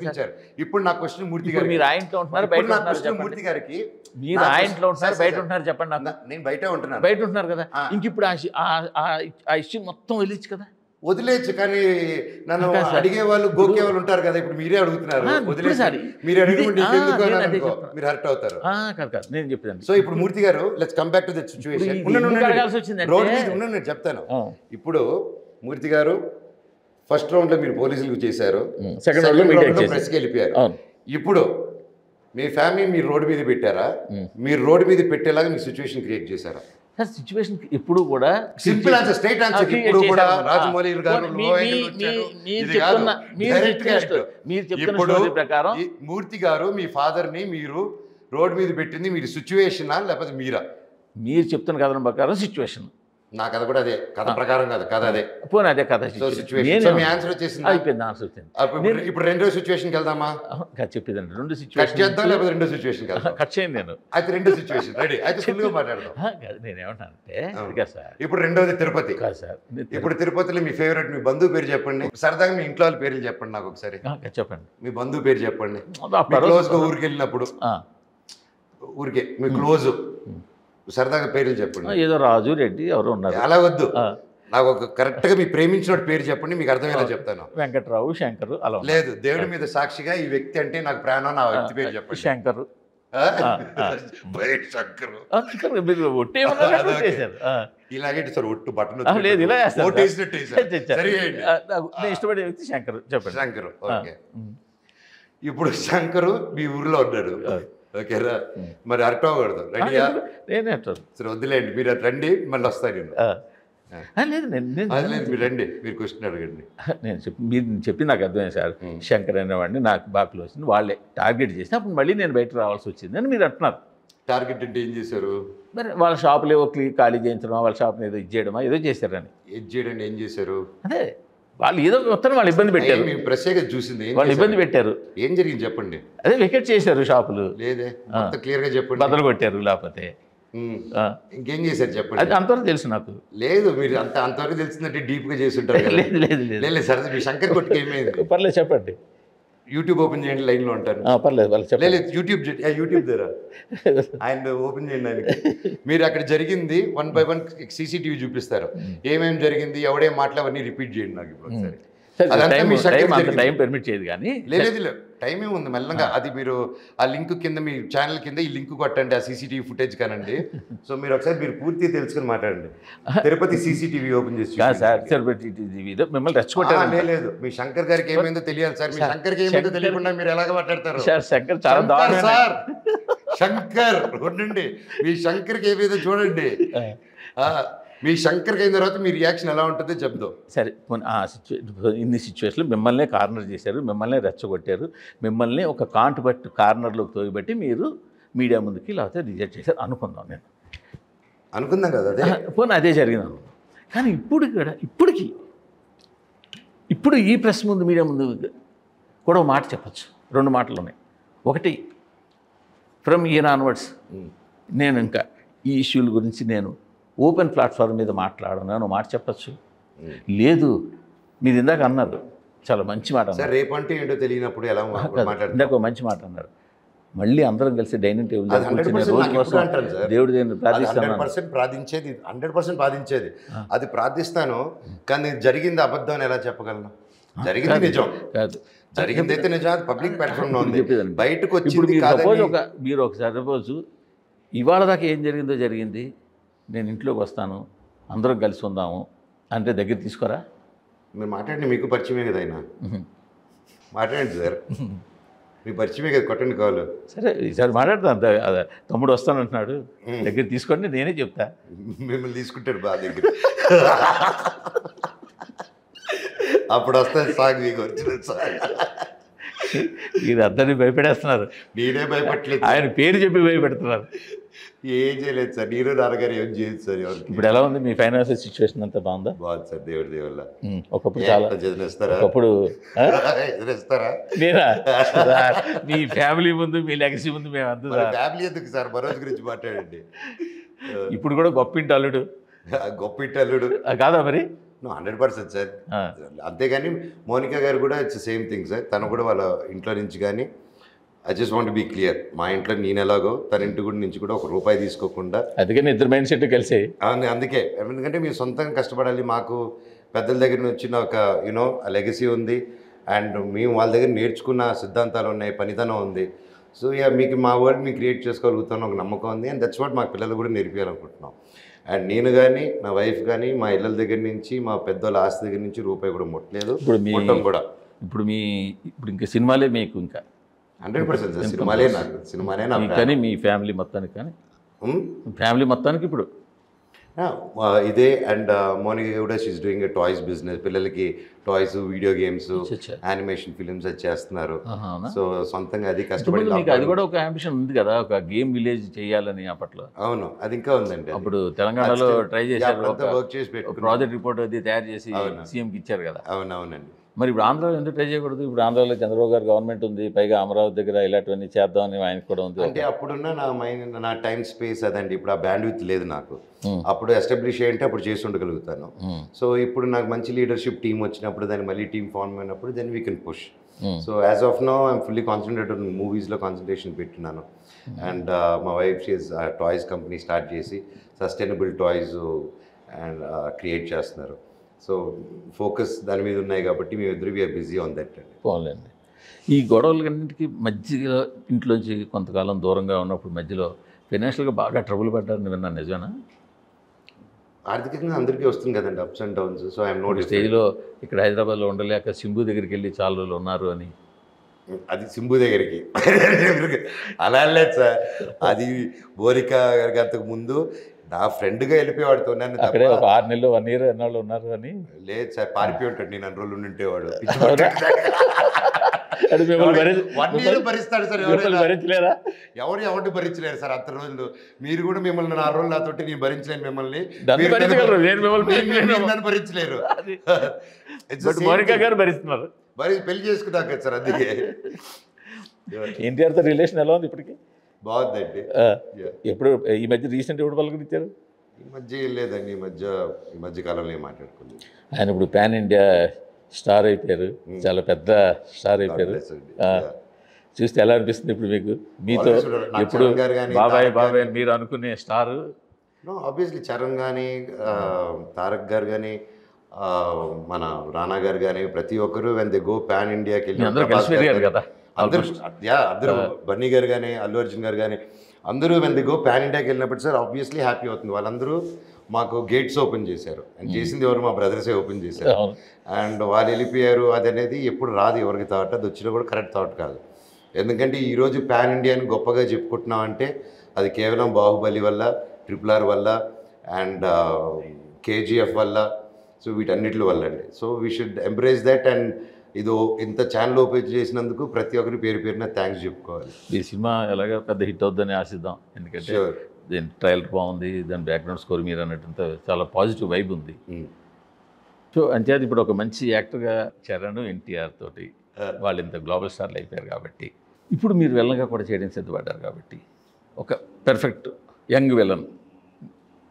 B: పిలిచారు. ఇప్పుడు నా క్వశ్చన్ మూర్తి గారు,
A: మీరు ఆ ఇంట్లో ఉంటున్నారు బయట ఉంటున్నారు
B: మూర్తి గారికి,
A: మీరు ఆ ఇంట్లో ఉంటున్నారు బయట ఉంటున్నారు చెప్పండి నాకు.
B: నేను బయట ఉంటున్నాను,
A: బయట ఉంటున్నారు కదా, ఇంక ఇప్పుడు ఆ ఇష్యూ మొత్తం వదిలేచ్చు కదా.
B: వదిలేచ్చు, కానీ నన్ను అడిగే వాళ్ళు గోకే వాళ్ళు ఉంటారు కదా, ఇప్పుడు మీరే అడుగుతున్నారు వదిలేసారి, మీరు అడిగితే మీరు హర్ట్ అవుతారు.
A: నేను చెప్పేదండి.
B: సో ఇప్పుడు మూర్తి గారు let's come back to the situation. Road మీద ఉన్న నేను చెప్తాను. ఇప్పుడు మూర్తి గారు ఫస్ట్ రౌండ్ లో మీరు పోలీసులకు చేశారు, సెకండ్ రౌండ్ లో ప్రెస్కి వెళ్ళిపోయారు. ఇప్పుడు మీ ఫ్యామిలీ మీరు రోడ్డు మీద పెట్టారా, మీరు రోడ్డు మీద పెట్టేలాగా మీ సిచ్యువేషన్ క్రియేట్ చేశారా?
A: సార్ సిచ్యువేషన్ ఎప్పుడు కూడా
B: సింపుల్ ఆన్సర్, స్ట్రైట్ ఆన్సర్. ఇప్పుడు కూడా రాజమౌళి గారు
A: ప్రకారం
B: మూర్తి గారు మీ ఫాదర్ ని మీరు రోడ్ మీద పెట్టింది మీరు సిచ్యువేషనా లేకపోతే మీరా?
A: మీరు చెప్తున్న కథనం ప్రకారం సిచ్యువేషన్.
B: నా కథ కూడా అదే, కథ ప్రకారం కాదు, కథ అదే.
A: పోనీ అదే కథ
B: సిచ్యువేషన్. మీ ఆన్సర్ వచ్చేసింది,
A: అయిపోయింది, ఆన్సర్ వచ్చింది.
B: ఇప్పుడు రెండో సిచ్యువేషన్కి వెళ్దామా?
A: చెప్పేదండి రెండు
B: కట్
A: సిచ్యువేషన్
B: చేద్దాం లేకపోతే రెండో సిచ్యువేషన్
A: కట్ చేయండి. నేను
B: అయితే రెండో సిచ్యువేషన్ రెడీ, అయితే ఫుల్గా మాట్లాడదాం.
A: నేనేమంటానంటే సార్
B: ఇప్పుడు రెండోది తిరుపతి.
A: కాదు సార్,
B: ఇప్పుడు తిరుపతిలో మీ ఫేవరెట్ మీ బంధువు పేరు చెప్పండి, సరదాగా మీ ఇంట్లో వాళ్ళ పేర్లు చెప్పండి నాకు ఒకసారి.
A: చెప్పండి,
B: మీ బంధువు పేరు చెప్పండి. క్లోజ్గా ఊరికి వెళ్ళినప్పుడు, ఊరికే మీ క్లోజ్ సరదాగా పేర్లు చెప్పండి.
A: ఏదో రాజు రెడ్డి ఎవరు ఉన్నారు,
B: అలా వద్దు, నాకు ఒక కరెక్ట్ గా మీ ప్రేమించిన పేరు చెప్పండి, మీకు అర్థమయ్యేలా చెప్తాను.
A: వెంకట్రావు, శంకరు అలా
B: లేదు, దేవుడి మీద సాక్షిగా ఈ వ్యక్తి అంటే నాకు ప్రాణం, నా వ్యక్తి పేరు చెప్పండి.
A: శంకరు.
B: ఇలాగే సార్ ఒట్టు బట్టన్
A: లేదు, ఇలా
B: ఇష్టపడే
A: వ్యక్తి శంకరు చెప్పండి.
B: శంకరు, ఓకే. ఇప్పుడు శంకరు మీ ఊర్లో ఉన్నాడు, ఓకేరా? మరి హర్ట్ అవ్వకూడదు, రెడీయా? సరే వద్దులేండి, మీరు అది రండి, మళ్ళీ వస్తాను నేను. లేదు మీరు రండి, మీరు క్వశ్చన్ అడగండి.
A: మీరు చెప్పి నాకు అర్థమైంది సార్. శంకర్ అనేవాడిని నాకు బాగా క్లోజ్, వాళ్ళే టార్గెట్ చేసి అప్పుడు మళ్ళీ నేను బయటకు రావాల్సి వచ్చింది అని మీరు అంటున్నారు.
B: టార్గెట్ అంటే ఏం చేశారు?
A: మరి వాళ్ళ షాపులు ఏవో ఖాళీ చేయించడమా, వాళ్ళ షాప్ని ఏదో ఇది చేయడమా, ఏదో చేశారని.
B: ఏది చేయడం ఏం చేశారు?
A: అదే వాళ్ళు ఏదో మొత్తం వాళ్ళు ఇబ్బంది పెట్టారు,
B: ప్రత్యేకత చూసింది,
A: వాళ్ళు ఇబ్బంది పెట్టారు.
B: ఏం జరిగింది చెప్పండి.
A: అదే వికెట్ చేశారు షాపులు,
B: లేదే క్లియర్ గా చెప్పండి.
A: బదులు కొట్టారు, లేకపోతే
B: ఇంకేం చేశారు చెప్పండి.
A: అది అంతవరకు తెలుసు నాకు.
B: లేదు మీరు అంతవరకు తెలిసిందంటే డీప్ గా చేసి ఉంటారు.
A: లేదు లేదు లేదు
B: సరే, మీ శంకర్ కొట్టుకు ఏమైంది?
A: పర్లేదు చెప్పండి.
B: యూట్యూబ్ ఓపెన్ చేయండి, లైన్ లో ఉంటారు.
A: పర్లేదు వాళ్ళు చెప్పలేదు.
B: యూట్యూబ్ దగ్గర ఆయన ఓపెన్ చేయండి. ఆయనకి మీరు అక్కడ జరిగింది 1 by 1 CCTV చూపిస్తారు, ఏమేమి జరిగింది, ఎవడేం మాటలు అవన్నీ రిపీట్ చేయండి నాకు ఇప్పుడు ఒకసారి.
A: టైం పర్మిట్ చేయదు కానీ.
B: లేదు టైం ఏముంది, మెల్లగా అది మీరు ఆ లింక్ కింద మీ ఛానల్ కింద ఈ లింక్ కొట్టండి, ఆ CCTV ఫుటేజ్ కానండి. సో మీరు ఒకసారి మీరు పూర్తిగా తెలుసుకుని మాట్లాడండి. తిరుపతి CCTV ఓపెన్ చేసి
A: మిమ్మల్ని రెచ్చగొట్టారు.
B: లేదు మీ శంకర్ గారికి ఏమైందో తెలియాలి సార్. మీ శంకర్కి ఏమైందో తెలియకుండా మీరు ఎలాగ మాట్లాడతారు
A: శంకర్? చాలా
B: సార్ శంకర్ ఉండండి, మీ శంకర్కి ఏమైందో చూడండి. మీ శంకర్కి అయిన తర్వాత మీ రియాక్షన్ ఎలా ఉంటుందో చెప్దాం.
A: సరే, ఇన్ని సిచ్యువేషన్లు మిమ్మల్ని కార్నర్ చేశారు, మిమ్మల్ని రెచ్చగొట్టారు, మిమ్మల్ని ఒక కార్నర్లోకి తోగిబట్టి మీరు మీడియా ముందుకి లేకపోతే రిజెక్ట్ చేశారు అనుకుందాం. నేను
B: అనుకుందాం కదా, అదే
A: పోనీ అదే జరిగింది. కానీ ఇప్పుడు ఈ ప్రెస్ ముందు మీడియా ముందు కూడా మాట చెప్పచ్చు. 2 మాటలు ఉన్నాయి. ఒకటి, ఫ్రమ్ ఇయర్ ఆన్వర్డ్స్ నేను ఇంకా ఈ ఇష్యూల గురించి నేను ఓపెన్ ప్లాట్ఫామ్ మీద మాట్లాడను మాట చెప్పచ్చు. లేదు, మీరు ఇందాక అన్నారు చాలా మంచి మాట అన్నారు,
B: రేపంటే ఏంటో తెలియనప్పుడు ఎలా
A: ఇందాక మంచి మాట అన్నారు. మళ్ళీ అందరం కలిసి డైనింగ్ టేబుల్ దేవుడి దేవుని ప్రార్థిస్తాను.
B: 100% ప్రార్థించేది అది ప్రార్థిస్తాను, కానీ జరిగింది అబద్ధం అని ఎలా చెప్పగలను? జరిగింది నిజం
A: కాదు,
B: జరిగింది అయితే నిజం, పబ్లిక్ ప్లాట్ఫామ్ లో ఉంది, బయటకు వచ్చింది.
A: మీరు ఒకసారి సపోజ్ ఇవాళ దాకా ఏం జరిగిందో జరిగింది, నేను ఇంట్లోకి వస్తాను, అందరం కలిసి ఉందాము అంటే దగ్గర తీసుకోరా?
B: మీరు మాట్లాడండి, మీకు పరిచయమే కదా ఆయన, మాట్లాడండి సార్, మీ పరిచయమే కదా, కొట్టండి కావాలి.
A: సరే ఈసారి మాట్లాడతాను, తమ్ముడు వస్తానంటున్నాడు, దగ్గర తీసుకోండి, నేనే చెప్తా.
B: మిమ్మల్ని తీసుకుంటాడు బాగా దగ్గర, అప్పుడు వస్తుంది సాగు, మీకు వచ్చిన సాగు.
A: మీరు అందరినీ భయపెడేస్తున్నారు.
B: నేనే భయపడలేదు,
A: ఆయన పేరు చెప్పి భయపెడుతున్నారు.
B: ఏం చేయలేదు సార్, నేను నాన్నగారు ఏం చేయదు సార్ ఎవరికి.
A: ఇప్పుడు ఎలా ఉంది మీ ఫైనాన్షియల్ సిచ్యువేషన్ అంతా బాగుందా?
B: బాగుంది సార్, దేవుడి దేవుళ్ళ.
A: ఒకప్పుడు చాలా
B: చదివిస్తారా?
A: ఒకప్పుడు
B: చదివిస్తారా?
A: నేనా మీ ఫ్యామిలీ ముందు మీ లెగసీ ముందు మేము అంతా
B: ఫ్యామిలీ ఎందుకు సార్, మనోజ్ గురించి మాట్లాడండి.
A: ఇప్పుడు కూడా గొప్పింటి అల్లుడు
B: గొప్పింటి అల్లుడు
A: కాదా మరి?
B: 100% సార్. అంతేగాని మోనికా గారు కూడా ఇట్స్ సేమ్ థింగ్ సార్. తను కూడా వాళ్ళ ఇంట్లో నుంచి కానీ, I just want be clear, మా ఇంట్లో నేను ఎలాగో తన ఇంటి కూడా నుంచి కూడా ₹1 తీసుకోకుండా,
A: అందుకని ఇద్దరు మైండ్ సెట్ కలిసి
B: అందుకే ఎందుకంటే మేము సొంతంగా కష్టపడాలి, మాకు పెద్దల దగ్గర నుంచి వచ్చిన ఒక యూనో లెగసీ ఉంది, అండ్ మేము వాళ్ళ దగ్గర నేర్చుకున్న సిద్ధాంతాలు ఉన్నాయి, పనితనం ఉంది. సో మీకు మా వరల్డ్ మేము క్రియేట్ చేసుకోగలుగుతాను ఒక నమ్మకం ఉంది, అండ్ దట్స్ వాట్ మా పిల్లలు కూడా నేర్పించాలనుకుంటున్నాం. అండ్ నేను కానీ నా వైఫ్ కానీ మా ఇళ్ళ దగ్గర నుంచి మా పెద్దోళ్ళ ఆస్తి దగ్గర నుంచి ₹1 కూడా ముట్టలేదు.
A: ఇప్పుడు
B: కూడా
A: ఇప్పుడు ఇంకా సినిమాలే మీకు ఇంకా
B: 100% సార్. సినిమాలే నాకు, సినిమానే నా
A: కానీ మీ ఫ్యామిలీ మొత్తానికి కానీ ఫ్యామిలీ మొత్తానికి ఇప్పుడు
B: ఇదే. అండ్ మోనికా కూడా she's doing a toys business, పిల్లలకి toys, video games, animation films అది చేస్తున్నారు. సో సొంతంగా అది కష్టపడి,
A: అది కూడా ఒక అంబిషన్ ఉంది కదా, ఒక గేమ్ విలేజ్ చేయాలని అప్పట్లో.
B: అవును, అది ఇంకా ఉందండి.
A: అప్పుడు తెలంగాణలో ట్రై చేశారు,
B: వర్క్ చేసి పెట్టుకున్నారు,
A: ప్రాజెక్ట్ రిపోర్ట్ అది తయారు చేసి సీఎంకి ఇచ్చారు కదా.
B: అవునవునండి.
A: మరి ఇప్పుడు ఆంధ్రాలో ఎందుకు ట్రై చేయకూడదు? ఇప్పుడు ఆంధ్రాలో చంద్రబాబు గారు గవర్నమెంట్ ఉంది, పైగా అమరావతి దగ్గర ఇలాంటివన్నీ చేద్దామని ఆయనకు కూడా ఉంది.
B: అంటే అప్పుడున్న నా మైండ్, నా టైం స్పేస్ అదండి. ఇప్పుడు ఆ బ్యాండ్ విత్ లేదు నాకు. అప్పుడు ఎస్టాబ్లిష్ అయ్యంటే అప్పుడు చేసి ఉండగలుగుతాను. సో ఇప్పుడు నాకు మంచి లీడర్షిప్ టీం వచ్చినప్పుడు, దాన్ని మళ్ళీ టీం ఫార్మ్ అయినప్పుడు then we can push. So as of now I'm fully concentrated మూవీస్లో కాన్సన్ట్రేషన్ పెట్టినాను. అండ్ మా wife she's toys company start చేసి సస్టైనబుల్ టాయ్స్ అండ్ క్రియేట్ చేస్తున్నారు. సో ఫోకస్ దాని మీద ఉన్నాయి కాబట్టి మేమిద్దరు వీఆర్ బిజీ ఆన్ దట్ అండి.
A: పోలేండి. ఈ గొడవలన్నింటికి మధ్యలో ఇంట్లోంచి కొంతకాలం దూరంగా ఉన్నప్పుడు మధ్యలో ఫైనాన్షియల్గా బాగా ట్రబుల్ పడ్డారని విన్నాను, నిజమేనా?
B: ఆర్థికంగా అందరికీ వస్తుంది కదండి, ups and downs. So I'm note
A: స్టేజ్లో ఇక్కడ హైదరాబాద్లో ఉండలేక సింబు దగ్గరికి వెళ్ళి చాలా రోజులు ఉన్నారు అని.
B: అది సింబు దగ్గరికి అలా లేదు సార్, అది మోనిక గారికి అంతకు ముందు నా ఫ్రెండ్గా వెళ్ళిపోయేవాడితో నన్ను
A: అక్కడే ఒక 6 నెలలు 1 year ఎన్నాళ్ళు ఉన్నారు అని.
B: లేదు సార్, పారిపోయి ఉంటాడు, నేను 2 రోజులు ఉంటేవాడు. భరిస్తాడు సార్,
A: భరించలేదా?
B: ఎవరు ఎవరిని భరించలేరు సార్ అంత రోజులు. మీరు కూడా మిమ్మల్ని 4 రోజులు నాతోటి నేను భరించలేను, మిమ్మల్ని నన్ను భరించలేరు.
A: మోనికా గారు భరిస్తున్నారు,
B: పెళ్లి చేసుకున్నాక కదా సార్. అందుకే
A: ఎన్టీఆర్తో రిలేషన్ ఎలా ఉంది ఇప్పటికి?
B: బాగుందండి.
A: ఎప్పుడు ఈ మధ్య రీసెంట్ ఎప్పుడు పలుకునిచ్చారు?
B: ఈ మధ్య ఏం లేదండి, ఈ మధ్య కాలంలో ఏం మాట్లాడుకుంది.
A: ఆయన ఇప్పుడు పాన్ ఇండియా స్టార్ అయిపోయారు, చాలా పెద్ద స్టార్ అయిపోయారు. చూస్తే ఎలా అనిపిస్తుంది ఇప్పుడు మీకు? మీతో ఎప్పుడు బాబాయ్ బాబాయ్ మీరు అనుకునే స్టార్?
B: ఆబ్వియస్లీ చరణ్ కానీ, తారక్ గారు కానీ, మన రానా గారు కానీ, ప్రతి ఒక్కరు వెన్ దే గో పాన్ ఇండియాకి వెళ్ళి
A: అందరూ కదా,
B: అందరూ బన్నీ గారు కానీ, అల్లు అర్జున్ గారు కానీ, అందరూ వెన్ ది గో పాన్ ఇండియాకి వెళ్ళినప్పుడు సార్ ఆబ్వియస్లీ హ్యాపీ అవుతుంది. వాళ్ళందరూ మాకు గేట్స్ ఓపెన్ చేశారు, అండ్ చేసింది ఎవరు? మా బ్రదర్సే ఓపెన్ చేశారు. అండ్ వాళ్ళు వెళ్ళిపోయారు, అది అనేది ఎప్పుడు రాదు ఎవరికి థాట్, అది వచ్చినా కూడా కరెక్ట్ థాట్ కాదు. ఎందుకంటే ఈరోజు పాన్ ఇండియాని గొప్పగా చెప్పుకుంటున్నాం అంటే అది కేవలం బాహుబలి వల్ల, RRR వల్ల, అండ్ KGF వల్ల, సో వీటన్నిటి వల్ల అండి. So we should embrace that. And ఇదో ఇంత ఛానల్ ఓపెన్ చేసినందుకు ప్రతి ఒక్కరి పేరున థ్యాంక్స్ చెప్పుకోవాలి.
A: ఈ సినిమా ఎలాగ పెద్ద హిట్ అవుద్దని ఆశిద్దాం, ఎందుకంటే దీని ట్రైలర్ బాగుంది, దాని బ్యాక్గ్రౌండ్ స్కోర్ మీరు అన్నట్టు చాలా పాజిటివ్ వైబ్ ఉంది. సో అంచేది ఇప్పుడు ఒక మంచి యాక్టర్గా చరణ్, ఎన్టీఆర్ తోటి వాళ్ళు ఇంత గ్లోబల్ స్టార్లు అయిపోయారు కాబట్టి, ఇప్పుడు మీరు విలన్గా కూడా చేయడానికి సిద్ధపడ్డారు కాబట్టి, ఒక పెర్ఫెక్ట్ యంగ్ విలన్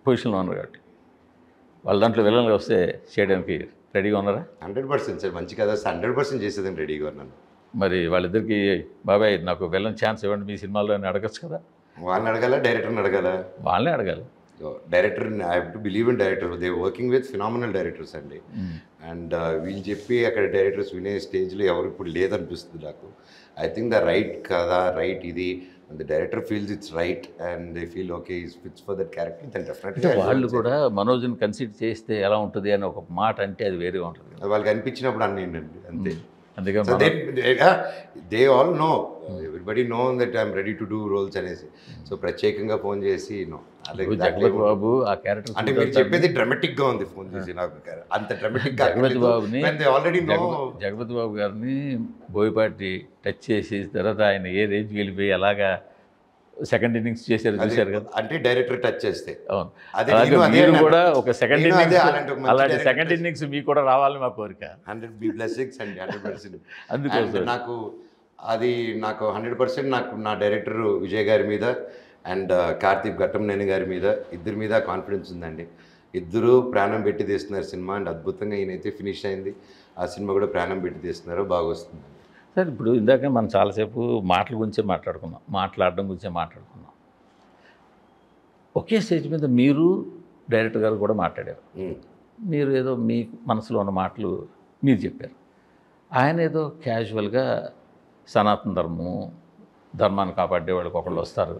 A: పొజిషన్లో ఉన్నారు కాబట్టి, వాళ్ళ దాంట్లో విలన్గా వస్తే చేయడానికి రెడీగా ఉన్నారా?
B: 100% సార్. మంచి కదా, 100% చేసేదని రెడీగా ఉన్నాను.
A: మరి వాళ్ళిద్దరికి బాబాయ్ నాకు విలన్ ఛాన్స్ ఇవ్వండి మీ సినిమాలో అని అడగచ్చు కదా?
B: వాళ్ళని అడగాల, డైరెక్టర్ని అడగాల?
A: వాళ్ళనే అడగాలి.
B: Director, I have to believe in director. They working with phenomenal directors అండి. అండ్ వీళ్ళు చెప్పి అక్కడ డైరెక్టర్స్ వినే స్టేజ్లో ఎవరు ఇప్పుడు లేదనిపిస్తుంది నాకు. ఐ థింక్ ద రైట్ కదా, రైట్ ఇది, the director feels it's right and they feel okay is fits for that character, then definitely. వాళ్ళు
A: కూడా మనోజ్ని కన్సిడర్ చేస్తే ఎలా ఉంటుంది అని ఒక మాట అంటే అది వేరే ఉంటుంది.
B: వాళ్ళకి అనిపించినప్పుడు అన్నండి అంతే.
A: అందుకని
B: they all know, everybody know that I'm ready to do roles అనేసి. సో ప్రత్యేకంగా ఫోన్ చేసి నో
A: జగపతి బాబు ఆ క్యారెక్టర్
B: అంటే మీరు చెప్పేది డ్రామాటిక్ గా ఉంది. ఫోన్ చేసి నాకు అంత డ్రామాటిక్ గా
A: జగపతి బాబుని,
B: ఆల్రెడీ
A: జగపతి బాబు గారిని బోయపాటి టచ్ చేసి తర్వాత ఆయన ఏ రేంజ్కి వెళ్ళిపోయి అలాగా సెకండ్ ఇన్నింగ్స్ చేశారు, చూశారు కదా.
B: అంటే డైరెక్టర్ టచ్ చేస్తే
A: అవును,
B: అదే
A: అలాగే
B: నేను అదే
A: మీరు
B: అన్నాను.
A: కూడా ఒక సెకండ్
B: నేను అదే
A: ఇన్నింగ్స్,
B: అలాంటి ఒక మంచి
A: అలాంటి
B: director
A: సెకండ్ ఇన్నింగ్స్ మీకు కూడా రావాలని మా కోరిక.
B: 100 బి బ్లెస్సింగ్స్ అండి, 100%.
A: అందుకోసం
B: నాకు అది నాకు 100% నాకు నా డైరెక్టర్ విజయ్ గారి మీద అండ్ కార్తీక్ ఘట్టంనేని గారి మీద, ఇద్దరి మీద కాన్ఫిడెన్స్ ఉందండి. ఇద్దరు ప్రాణం పెట్టి తీస్తున్నారు సినిమా అండ్ అద్భుతంగా ఈయనైతే ఫినిష్ అయింది. ఆ సినిమా కూడా ప్రాణం పెట్టి తీస్తున్నారు, బాగా వస్తుంది.
A: సార్ ఇప్పుడు ఇందాక మనం చాలాసేపు మాటల గురించే మాట్లాడుకున్నాం, మాట్లాడడం గురించే మాట్లాడుకున్నాం. ఒకే స్టేజ్ మీద మీరు డైరెక్టర్ గారు కూడా మాట్లాడారు. మీరు ఏదో మీ మనసులో ఉన్న మాటలు మీరు చెప్పారు, ఆయన ఏదో క్యాజువల్గా సనాతన ధర్మాన్ని కాపాడే వాళ్ళకి ఒకళ్ళు వస్తారు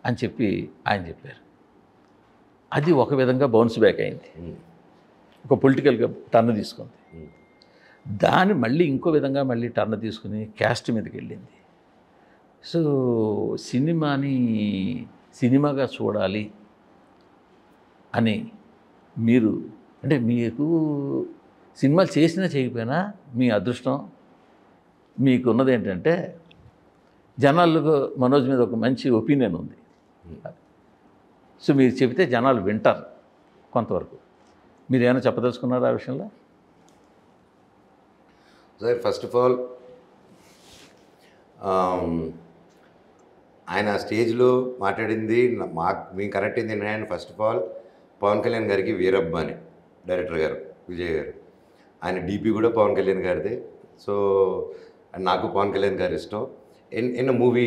A: అని చెప్పి ఆయన చెప్పారు. అది ఒక విధంగా బౌన్స్ బ్యాక్ అయింది, ఒక పొలిటికల్గా టర్న్ తీసుకుంది. దాన్ని మళ్ళీ ఇంకో విధంగా మళ్ళీ టర్న్ తీసుకుని క్యాస్ట్ మీదకి వెళ్ళింది. సో సినిమాని సినిమాగా చూడాలి అని మీరు, అంటే మీకు సినిమాలు చేసినా చేయకపోయినా మీ అదృష్టం మీకున్నది ఏంటంటే జనాలకు మనోజ్ మీద ఒక మంచి ఒపీనియన్ ఉంది. సో మీరు చెబితే జనాలు వింటారు కొంతవరకు. మీరు ఏమైనా చెప్పదలుచుకున్నారా ఆ విషయంలో?
B: సార్ ఫస్ట్ ఆఫ్ ఆల్ ఆయన స్టేజ్లో మాట్లాడింది మేము కరెక్ట్ అయింది. ఆయన first of all Pavan Kalyan గారికి వీరబ్బ అని డైరెక్టర్ గారు విజయ్ గారు, ఆయన డీపీ కూడా పవన్ కళ్యాణ్ గారిదే. సో నాకు పవన్ కళ్యాణ్ గారు ఇష్టం. ఎన్న మూవీ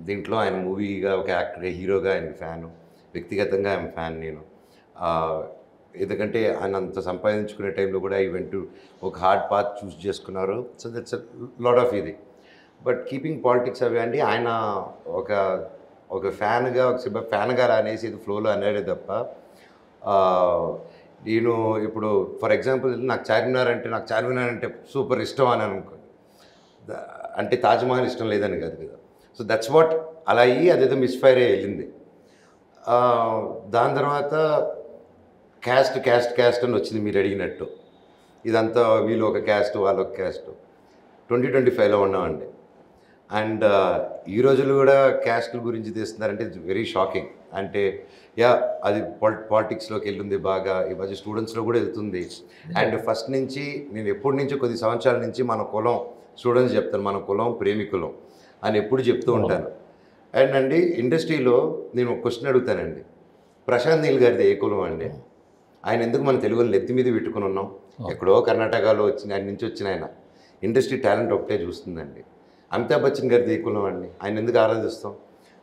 B: దీంట్లో ఆయన మూవీగా ఒక యాక్టర్, హీరోగా ఆయనకి ఫ్యాను, వ్యక్తిగతంగా ఆయన ఫ్యాన్ నేను. ఎందుకంటే ఆయన అంత సంపాదించుకునే టైంలో కూడా ఈవెంట్ ఒక హార్డ్ పాత్ చూస్ చేసుకున్నారు. సో దట్స్ లాట్ ఆఫ్ ఇది. బట్ కీపింగ్ పాలిటిక్స్ అవి అండి, ఆయన ఒక ఫ్యాన్గా ఒక ఫ్యాన్గా అనేసి ఇది ఫ్లోలో అనేది తప్ప, నేను ఇప్పుడు ఫర్ ఎగ్జాంపుల్ నాకు చార్మినార్ అంటే సూపర్ ఇష్టం అని అనుకోండి, అంటే తాజ్మహల్ ఇష్టం లేదని కాదు కదా. సో దట్స్ వాట్ అలా అయ్యి అదేదో మిస్ఫైర్ అయ్యి వెళ్ళింది. దాని తర్వాత క్యాస్ట్ అని వచ్చింది మీరు అడిగినట్టు. ఇదంతా వీళ్ళు ఒక క్యాస్ట్ వాళ్ళు ఒక క్యాస్ట్. 2025లో ఉన్నామండి. అండ్ ఈ రోజులు కూడా క్యాస్ట్ల గురించి తీస్తున్నారంటే ఇట్స్ వెరీ షాకింగ్. అంటే అది పాలిటిక్స్లోకి వెళ్ళింది బాగా, ఈ మధ్య స్టూడెంట్స్లో కూడా వెళ్తుంది. అండ్ ఫస్ట్ నుంచి నేను ఎప్పటి నుంచో కొద్ది సంవత్సరాల నుంచి మన కులం స్టూడెంట్స్ చెప్తాను, మన కులం ప్రేమికులం అని ఎప్పుడు చెప్తూ ఉంటాను. అండ్ అండి ఇండస్ట్రీలో నేను ఒక క్వశ్చన్ అడుగుతానండి, ప్రశాంత్ నీల్ గారిది ఏ కులం అండి? ఆయన ఎందుకు మన తెలుగులో నెత్తి మీద పెట్టుకుని ఉన్నాం? ఎక్కడో కర్ణాటకలో ఆయన నుంచి వచ్చిన ఆయన ఇండస్ట్రీ టాలెంట్ ఒకటే చూస్తుందండి. అమితాబ్ బచ్చన్ గారిది ఏ కులం అండి? ఆయన ఎందుకు ఆరాధిస్తాం?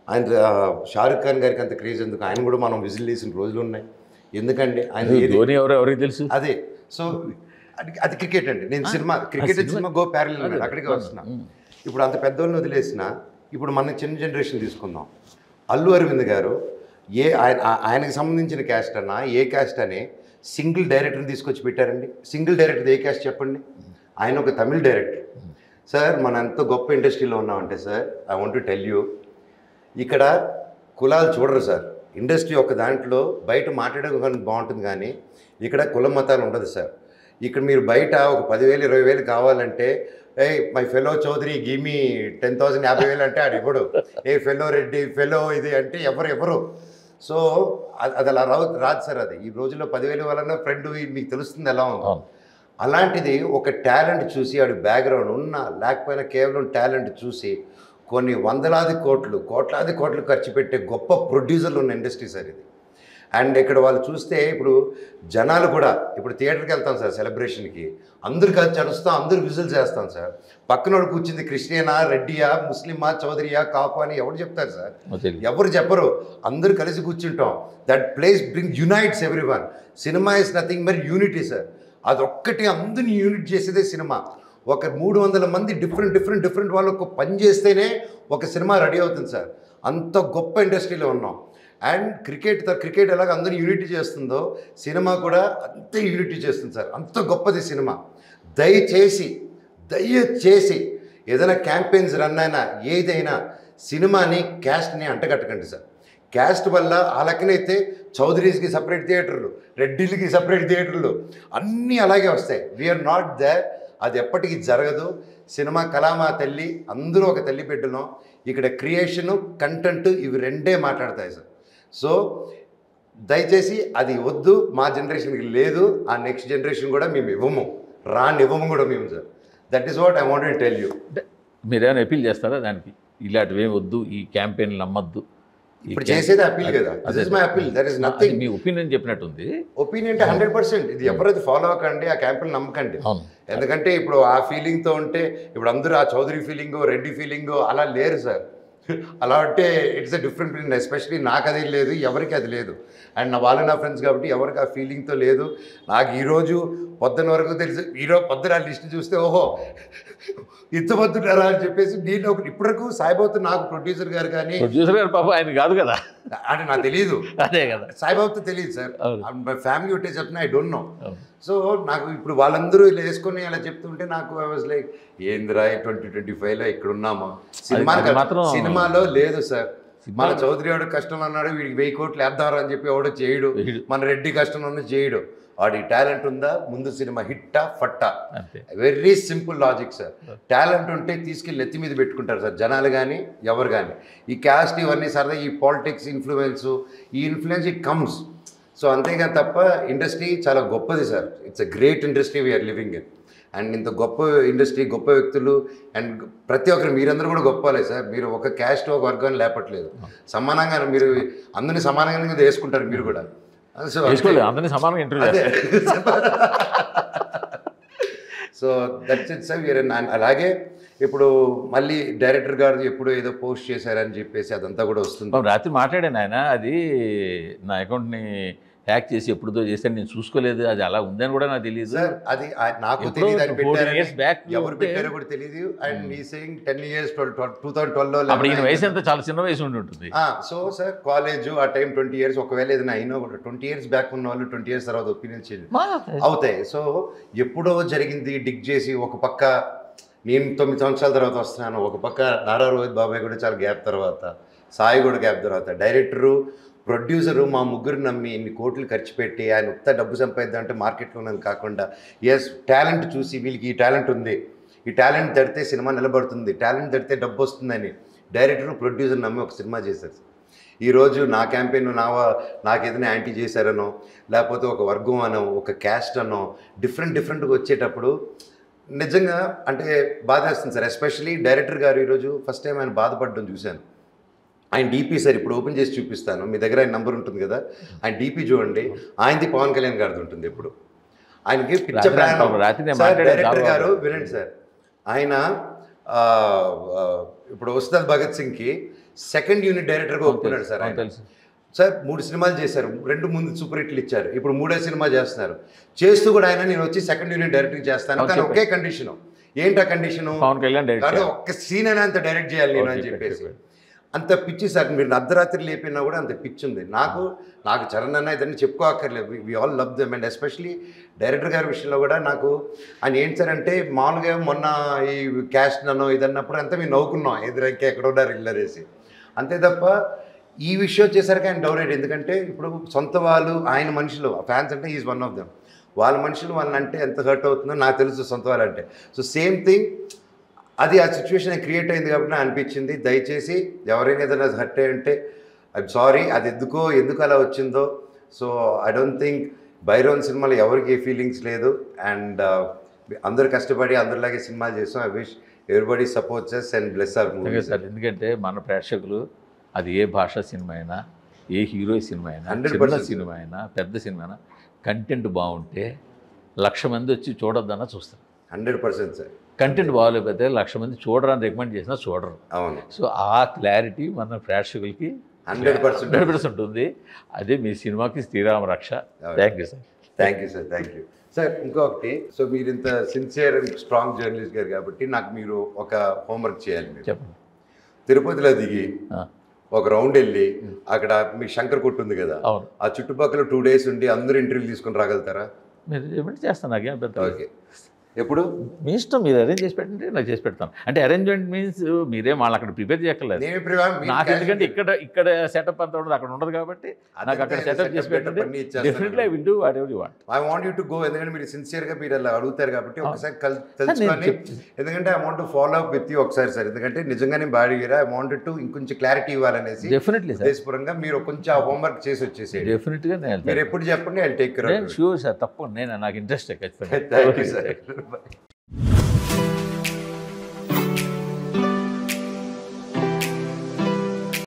B: ఆయన షారుఖ్ ఖాన్ గారికి అంత క్రేజ్ ఎందుకు? ఆయన కూడా మనం విజిల్ చేసిన రోజులు ఉన్నాయి. ఎందుకండి ఆయన
A: ఎవరికి తెలుసు?
B: అదే. సో అది క్రికెట్ అండి. నేను క్రికెట్ సినిమా గో ప్యారలల్ అక్కడికి వస్తున్నా. ఇప్పుడు అంత పెద్దోళ్ళని వదిలేసిన ఇప్పుడు మన చిన్న జనరేషన్ తీసుకుందాం. అల్లు అరవింద్ గారు ఆయనకి సంబంధించిన క్యాస్ట్ అన్నా ఏ క్యాస్ట్ అని సింగిల్ డైరెక్టర్ని తీసుకొచ్చి పెట్టారండి. సింగిల్ డైరెక్టర్ ఏ క్యాస్ట్ చెప్పండి? ఆయన ఒక తమిళ్ డైరెక్టర్. సార్ మన ఎంత గొప్ప ఇండస్ట్రీలో ఉన్నామంటే sir, I want to tell you, ఇక్కడ కులాలు చూడరు సార్. ఇండస్ట్రీ ఒక దాంట్లో బయట మాట్లాడడానికి బాగుంటుంది కానీ ఇక్కడ కుల మతాలు ఉండదు సార్. ఇక్కడ మీరు బయట ఒక 10,000 20,000 కావాలంటే మై ఫెలో చౌదరి గిమి 10,000 50,000 అంటే ఆడు ఇవ్వడు. ఫెలో రెడ్డి ఫెలో ఇది అంటే ఎవరు. సో అది అలా రాదు సార్. అది ఈ రోజుల్లో 10,000 వాళ్ళన్నా ఫ్రెండ్ మీకు తెలుస్తుంది ఎలా ఉందో. అలాంటిది ఒక టాలెంట్ చూసి ఆడు బ్యాక్గ్రౌండ్ ఉన్నా లేకపోయినా కేవలం టాలెంట్ చూసి కొన్ని కోట్లాది కోట్లు ఖర్చు పెట్టే గొప్ప ప్రొడ్యూసర్లు ఉన్న ఇండస్ట్రీ సార్ ఇది. అండ్ ఇక్కడ వాళ్ళు చూస్తే ఇప్పుడు జనాలు కూడా ఇప్పుడు థియేటర్కి వెళ్తాం సార్ సెలబ్రేషన్కి, అందరు కలిసి చడుస్తాం, అందరు విజిల్ చేస్తాం సార్. పక్కనోడు కూర్చుంది క్రిస్టియనా, రెడ్డియా, ముస్లిమా, చౌదరియా, కాపు అని ఎవరు చెప్తారు సార్? ఎవరు చెప్పరు. అందరూ కలిసి కూర్చుంటాం. That place unites everyone. Cinema is nothing మరి యూనిటీ సార్. అదొక్కటి అందరినీ యూనిట్ చేసేదే సినిమా. ఒక 300 మంది డిఫరెంట్ వాళ్ళకు పని చేస్తేనే ఒక సినిమా రెడీ అవుతుంది సార్. అంత గొప్ప ఇండస్ట్రీలో ఉన్నాం. అండ్ క్రికెట్ ఎలాగ అందరూ యూనిటీ చేస్తుందో సినిమా కూడా అంతే యూనిటీ చేస్తుంది సార్. అంత గొప్పది సినిమా. దయచేసి ఏదైనా క్యాంపెయిన్స్ రన్ అయినా ఏదైనా సినిమాని క్యాస్ట్ని అంటగట్టకండి సార్. క్యాస్ట్ వల్ల ఆ లెక్కనైతే చౌదరీస్కి సపరేట్ థియేటర్లు, రెడ్డిలకి సపరేట్ థియేటర్లు అన్నీ అలాగే వస్తాయి. We are not there. అది ఎప్పటికీ జరగదు. సినిమా కళామా తల్లి, అందరూ ఒక తల్లి బిడ్డలం. ఇక్కడ క్రియేషను, కంటెంట్ ఇవి రెండే మాట్లాడతాయి సార్. సో దయచేసి అది వద్దు, మా జనరేషన్కి లేదు, ఆ నెక్స్ట్ జనరేషన్ కూడా మేము ఇవ్వము, ఇవ్వము కూడా మేము sir. That is what I want to tell you.
A: మీరేమైనా అపీల్ చేస్తారా దానికి? ఇలాంటివి ఏమి వద్దు, ఈ క్యాంపెయిన్ నమ్మద్దు.
B: ఇప్పుడు చేసేది అపీల్ కదా, this is my appeal, that is nothing.
A: మీ ఒపీనియన్ చెప్పినట్టుంది.
B: ఒపీనియన్ అంటే 100%. ఇది ఎవరైతే ఫాలో అవ్వకండి, ఆ క్యాంపెయిన్ నమ్మకండి. ఎందుకంటే ఇప్పుడు ఆ ఫీలింగ్తో ఉంటే ఇప్పుడు అందరూ ఆ చౌదరి ఫీలింగో, రెడ్డి ఫీలింగో అలా లేరు సార్. అలా అంటే it's a different feeling. Especially నాకు అది లేదు, ఎవరికి అది లేదు. అండ్ నా ఫ్రెండ్స్ కాబట్టి ఎవరికి ఆ ఫీలింగ్తో లేదు. నాకు ఈరోజు పొద్దున వరకు తెలుసు, ఈరోజు పొద్దున ఆ లిస్ట్ చూస్తే ఓహో ఇంత పొద్దున్నారా అని చెప్పేసి నేను ఇప్పటివరకు సాయిబాబుతో, నాకు ప్రొడ్యూసర్ గారు కానీ,
A: ప్రొడ్యూసర్ గారు పాప ఆయన కాదు కదా
B: అంటే నాకు తెలియదు,
A: అదే కదా,
B: సాయిబాబుతో తెలియదు సార్. మై ఫ్యామిలీ ఒకటే చెప్తున్నా, ఐ డోంట్ నో. సో నాకు ఇప్పుడు వాళ్ళందరూ ఇలా వేసుకొని అలా చెప్తుంటే నాకు ఐ వాజ్ లైక్ ఏందిరా 2025లో ఇక్కడ ఉన్నామా? సినిమాలో లేదు సార్. మన చౌదరి వాడు కష్టంలో అన్నాడు, వీడికి 1000 కోట్లు వేద్దారు అని చెప్పి ఎవడో చేయడు. మన రెడ్డి కష్టంలో చేయడు. వాడి టాలెంట్ ఉందా, ముందు సినిమా హిట్టా ఫట్టా, very simple logic sir. Talent ఉంటే తీసుకెళ్ళి నెత్తి మీద పెట్టుకుంటారు సార్ జనాలు కానీ ఎవరు కానీ. ఈ క్యాస్ట్ ఇవన్నీ సరదా, ఈ పాలిటిక్స్ ఇన్ఫ్లుయెన్స్, ఈ ఇన్ఫ్లుయెన్స్ ఇట్ కమ్స్. సో అంతేగాని తప్ప ఇండస్ట్రీ చాలా గొప్పది sir. It's a great industry we are living in. And ఇంత గొప్ప ఇండస్ట్రీ, గొప్ప వ్యక్తులు, అండ్ ప్రతి ఒక్కరు మీరందరూ కూడా గొప్పలే సార్. మీరు ఒక క్యాస్ట్ ఒక వర్గాన్ని లేపట్లేదు, సమానంగా మీరు అందరినీ సమానంగా వేసుకుంటారు మీరు కూడా. సో
A: అందరినీ సమానంగా interview.
B: So that's it sir. అలాగే ఇప్పుడు మళ్ళీ డైరెక్టర్ గారు ఎప్పుడు ఏదో పోస్ట్ చేశారని చెప్పేసి అదంతా కూడా వస్తుంది.
A: రాత్రి మాట్లాడాను ఆయన, అది నా అకౌంట్ని హ్యాక్ చేసి ఎప్పుడుదో చేశాను, నేను చూసుకోలేదు, అది అలా ఉందని కూడా నాకు తెలియదు
B: సార్. అది నాకు తెలియదు, అని ఎవరు పెట్టారో కూడా తెలియదు. అండ్ మీ సేయింగ్ 10 years 2012లో
A: అప్పుడు ఈయన వయసు ఎంత, చాలా చిన్న వయసు ఉండి ఉంటుంది.
B: సో సార్ కాలేజ్ ఆ టైం 20 years, ఒకవేళ ఏదైనా అయినా కూడా 20 years బ్యాక్ ఉన్న వాళ్ళు 20 years తర్వాత ఒపీనియన్ చేంజ్ అవుతాయి. సో ఎప్పుడో జరిగింది డిగ్ చేసి, ఒక పక్క నేను 9 సంవత్సరాల తర్వాత వస్తున్నాను, ఒక పక్క నారా రోహిత్ బాబాయ్ కూడా చాలా గ్యాప్ తర్వాత, సాయి కూడా గ్యాప్ తర్వాత, డైరెక్టరు ప్రొడ్యూసరు మా ముగ్గురు నమ్మి ఇన్ని కోట్లు ఖర్చు పెట్టి ఆయన ఉత్త డబ్బు సంపాదిద్దామంటే మార్కెట్లో ఉన్నది కాకుండా, ఎస్ టాలెంట్ చూసి వీళ్ళకి ఈ టాలెంట్ ఉంది, ఈ టాలెంట్ తడితే సినిమా నిలబడుతుంది, టాలెంట్ తడితే డబ్బు వస్తుందని డైరెక్టరు ప్రొడ్యూసర్ నమ్మి ఒక సినిమా చేశారు. ఈరోజు నా క్యాంపెయిన్ నాకు ఏదైనా యాంటీ చేశారనో, లేకపోతే ఒక వర్గం అనో, ఒక క్యాస్ట్ అనో, డిఫరెంట్గా వచ్చేటప్పుడు నిజంగా అంటే బాధేస్తుంది సార్. ఎస్పెషలీ డైరెక్టర్ గారు ఈరోజు ఫస్ట్ టైం ఆయన బాధపడడం చూశాను. ఆయన డీపీ సార్ ఇప్పుడు ఓపెన్ చేసి చూపిస్తాను, మీ దగ్గర ఆయన నంబర్ ఉంటుంది కదా, ఆయన డీపీ చూడండి, ఆయనది పవన్ కళ్యాణ్ గారిది ఉంటుంది. ఇప్పుడు ఆయనకి పిచ్చ ప్రాణం. డైరెక్టర్ గారు వినండి సార్, ఆయన ఇప్పుడు ఉస్తాద్ భగత్ సింగ్కి సెకండ్ యూనిట్ డైరెక్టర్గా ఒప్పుకున్నాడు సార్. ఆయన సార్ 3 సినిమాలు చేశారు, 2 ముందు సూపర్ హిట్లు ఇచ్చారు, ఇప్పుడు 3వ సినిమా చేస్తున్నారు. చేస్తూ కూడా ఆయన నేను వచ్చి సెకండ్ యూనిట్ డైరెక్టర్ చేస్తాను, కానీ ఒకే కండిషను. ఏంటి ఆ కండిషను? ఒక్క సీన్ అయినా అంత డైరెక్ట్ చేయాలి నేను అని చెప్పేసి. అంత పిచ్చి సార్. మీరు అర్ధరాత్రి లేపినా కూడా అంత పిచ్చి ఉంది. నాకు చరణ్ అన్న ఇదన్నీ చెప్పుకోక్కర్లేదు, we all love them. And especially director గారి విషయంలో కూడా నాకు ఆయన ఏంటి సార్ అంటే, మామూలుగా మొన్న ఈ క్యాస్ట్ నన్ను ఇదన్నప్పుడు అంతా మేము నవ్వుకున్నాం, ఎదురైతే ఎక్కడ ఉన్నారు ఇల్లరేసి, అంతే తప్ప ఈ విషయం వచ్చేసరికి ఆయన డౌరేట్. ఎందుకంటే ఇప్పుడు సొంత వాళ్ళు ఆయన మనుషులు, ఫ్యాన్స్ అంటే ఈజ్ వన్ ఆఫ్ దెమ్, వాళ్ళ మనుషులు వాళ్ళంటే ఎంత హర్ట్ అవుతుందో నాకు తెలుసు, సొంత వాళ్ళంటే. సో సేమ్ థింగ్ అది ఆ సిచ్యువేషన్ క్రియేట్ అయింది కాబట్టి నాకు అనిపించింది, దయచేసి ఎవరైనా ఏదైనా హర్ట్ అయ్యి ఉంటే ఐఎమ్ సారీ, అది ఎందుకు అలా వచ్చిందో. So I don't think Byron సినిమాలో ఎవరికి ఏ ఫీలింగ్స్ లేదు. అండ్ అందరు కష్టపడి అందరిలాగే సినిమాలు చేస్తాం. I wish everybody supports us and bless hour movie sir.
A: ఎందుకంటే మన ప్రేక్షకులు అది ఏ భాషా సినిమా అయినా, ఏ హీరో సినిమా అయినా, చిన్న సినిమా అయినా, పెద్ద సినిమా అయినా, కంటెంట్ బాగుంటే 1,00,000 మంది వచ్చి చూడొద్దన్నా చూస్తారు.
B: 100% సార్.
A: కంటెంట్ బాగోలేకపోతే 1,00,000 మంది చూడరని రికమెండ్ చేసినా చూడరు.
B: అవును.
A: సో ఆ క్లారిటీ మన ప్రేక్షకులకి
B: 100%
A: ఉంటుంది. అదే మీ సినిమాకి శ్రీరామ రక్ష. Thank you sir.
B: Thank you sir. Thank you sir. ఇంకొకటి, సో మీరు ఇంత సిన్సియర్ అండ్ స్ట్రాంగ్ జర్నలిస్ట్ గారు కాబట్టి నాకు మీరు ఒక హోంవర్క్ చేయాలి. మీరు చెప్పండి. తిరుపతిలో దిగి ఒక రౌండ్ వెళ్ళి అక్కడ మీ శంకర్ కొట్టు ఉంది కదా, ఆ చుట్టుపక్కల 2 days ఉండి అందరూ ఇంటర్వ్యూ తీసుకొని రాగలుగుతారా?
A: మీరు చేస్తాను. నాకేం పెద్ద.
B: ఓకే, ఎప్పుడు
A: మీ ఇష్టం, మీరు అరేంజ్ చేసి పెట్టండి, నాకు చేసి పెడతాను. అంటే అరేంజ్మెంట్ మీన్స్ మీరేం వాళ్ళు అక్కడ ప్రిపేర్ చేయక్కర్లేదు.
B: నేను ఇప్పుడు
A: నాకు ఎందుకంటే ఇక్కడ సెటప్ అంతా ఉండదు, అక్కడ ఉండదు కాబట్టి నాకు అక్కడ సెటప్ చేసి పెట్టండి. Definitely I will do what ever you want.
B: I want you to go, ఎందుకంటే మీరు సిన్సియర్గా మీరు అలా అడుగుతారు కాబట్టి ఒకసారి తెలుసుకొని, ఎందుకంటే I want to follow up with you ఒకసారి సార్, ఎందుకంటే నిజంగానే బాగా అడిగారా, ఐ వాంట్ టు ఇంకొంచెం క్లారిటీ ఇవ్వాలనేసి.
A: డెఫినెట్లీ సార్,
B: ఉద్దేశపూర్వకంగా మీరు కొంచెం ఆ హోంవర్క్ చేసి వచ్చేసేయండి.
A: డెఫినెట్గా
B: మీరు ఎప్పుడు చెప్పండి, I take care.
A: Sure sir, తప్పకుండా, నాకు ఇంట్రెస్ట్ ఖచ్చితంగా.
B: Thank you sir.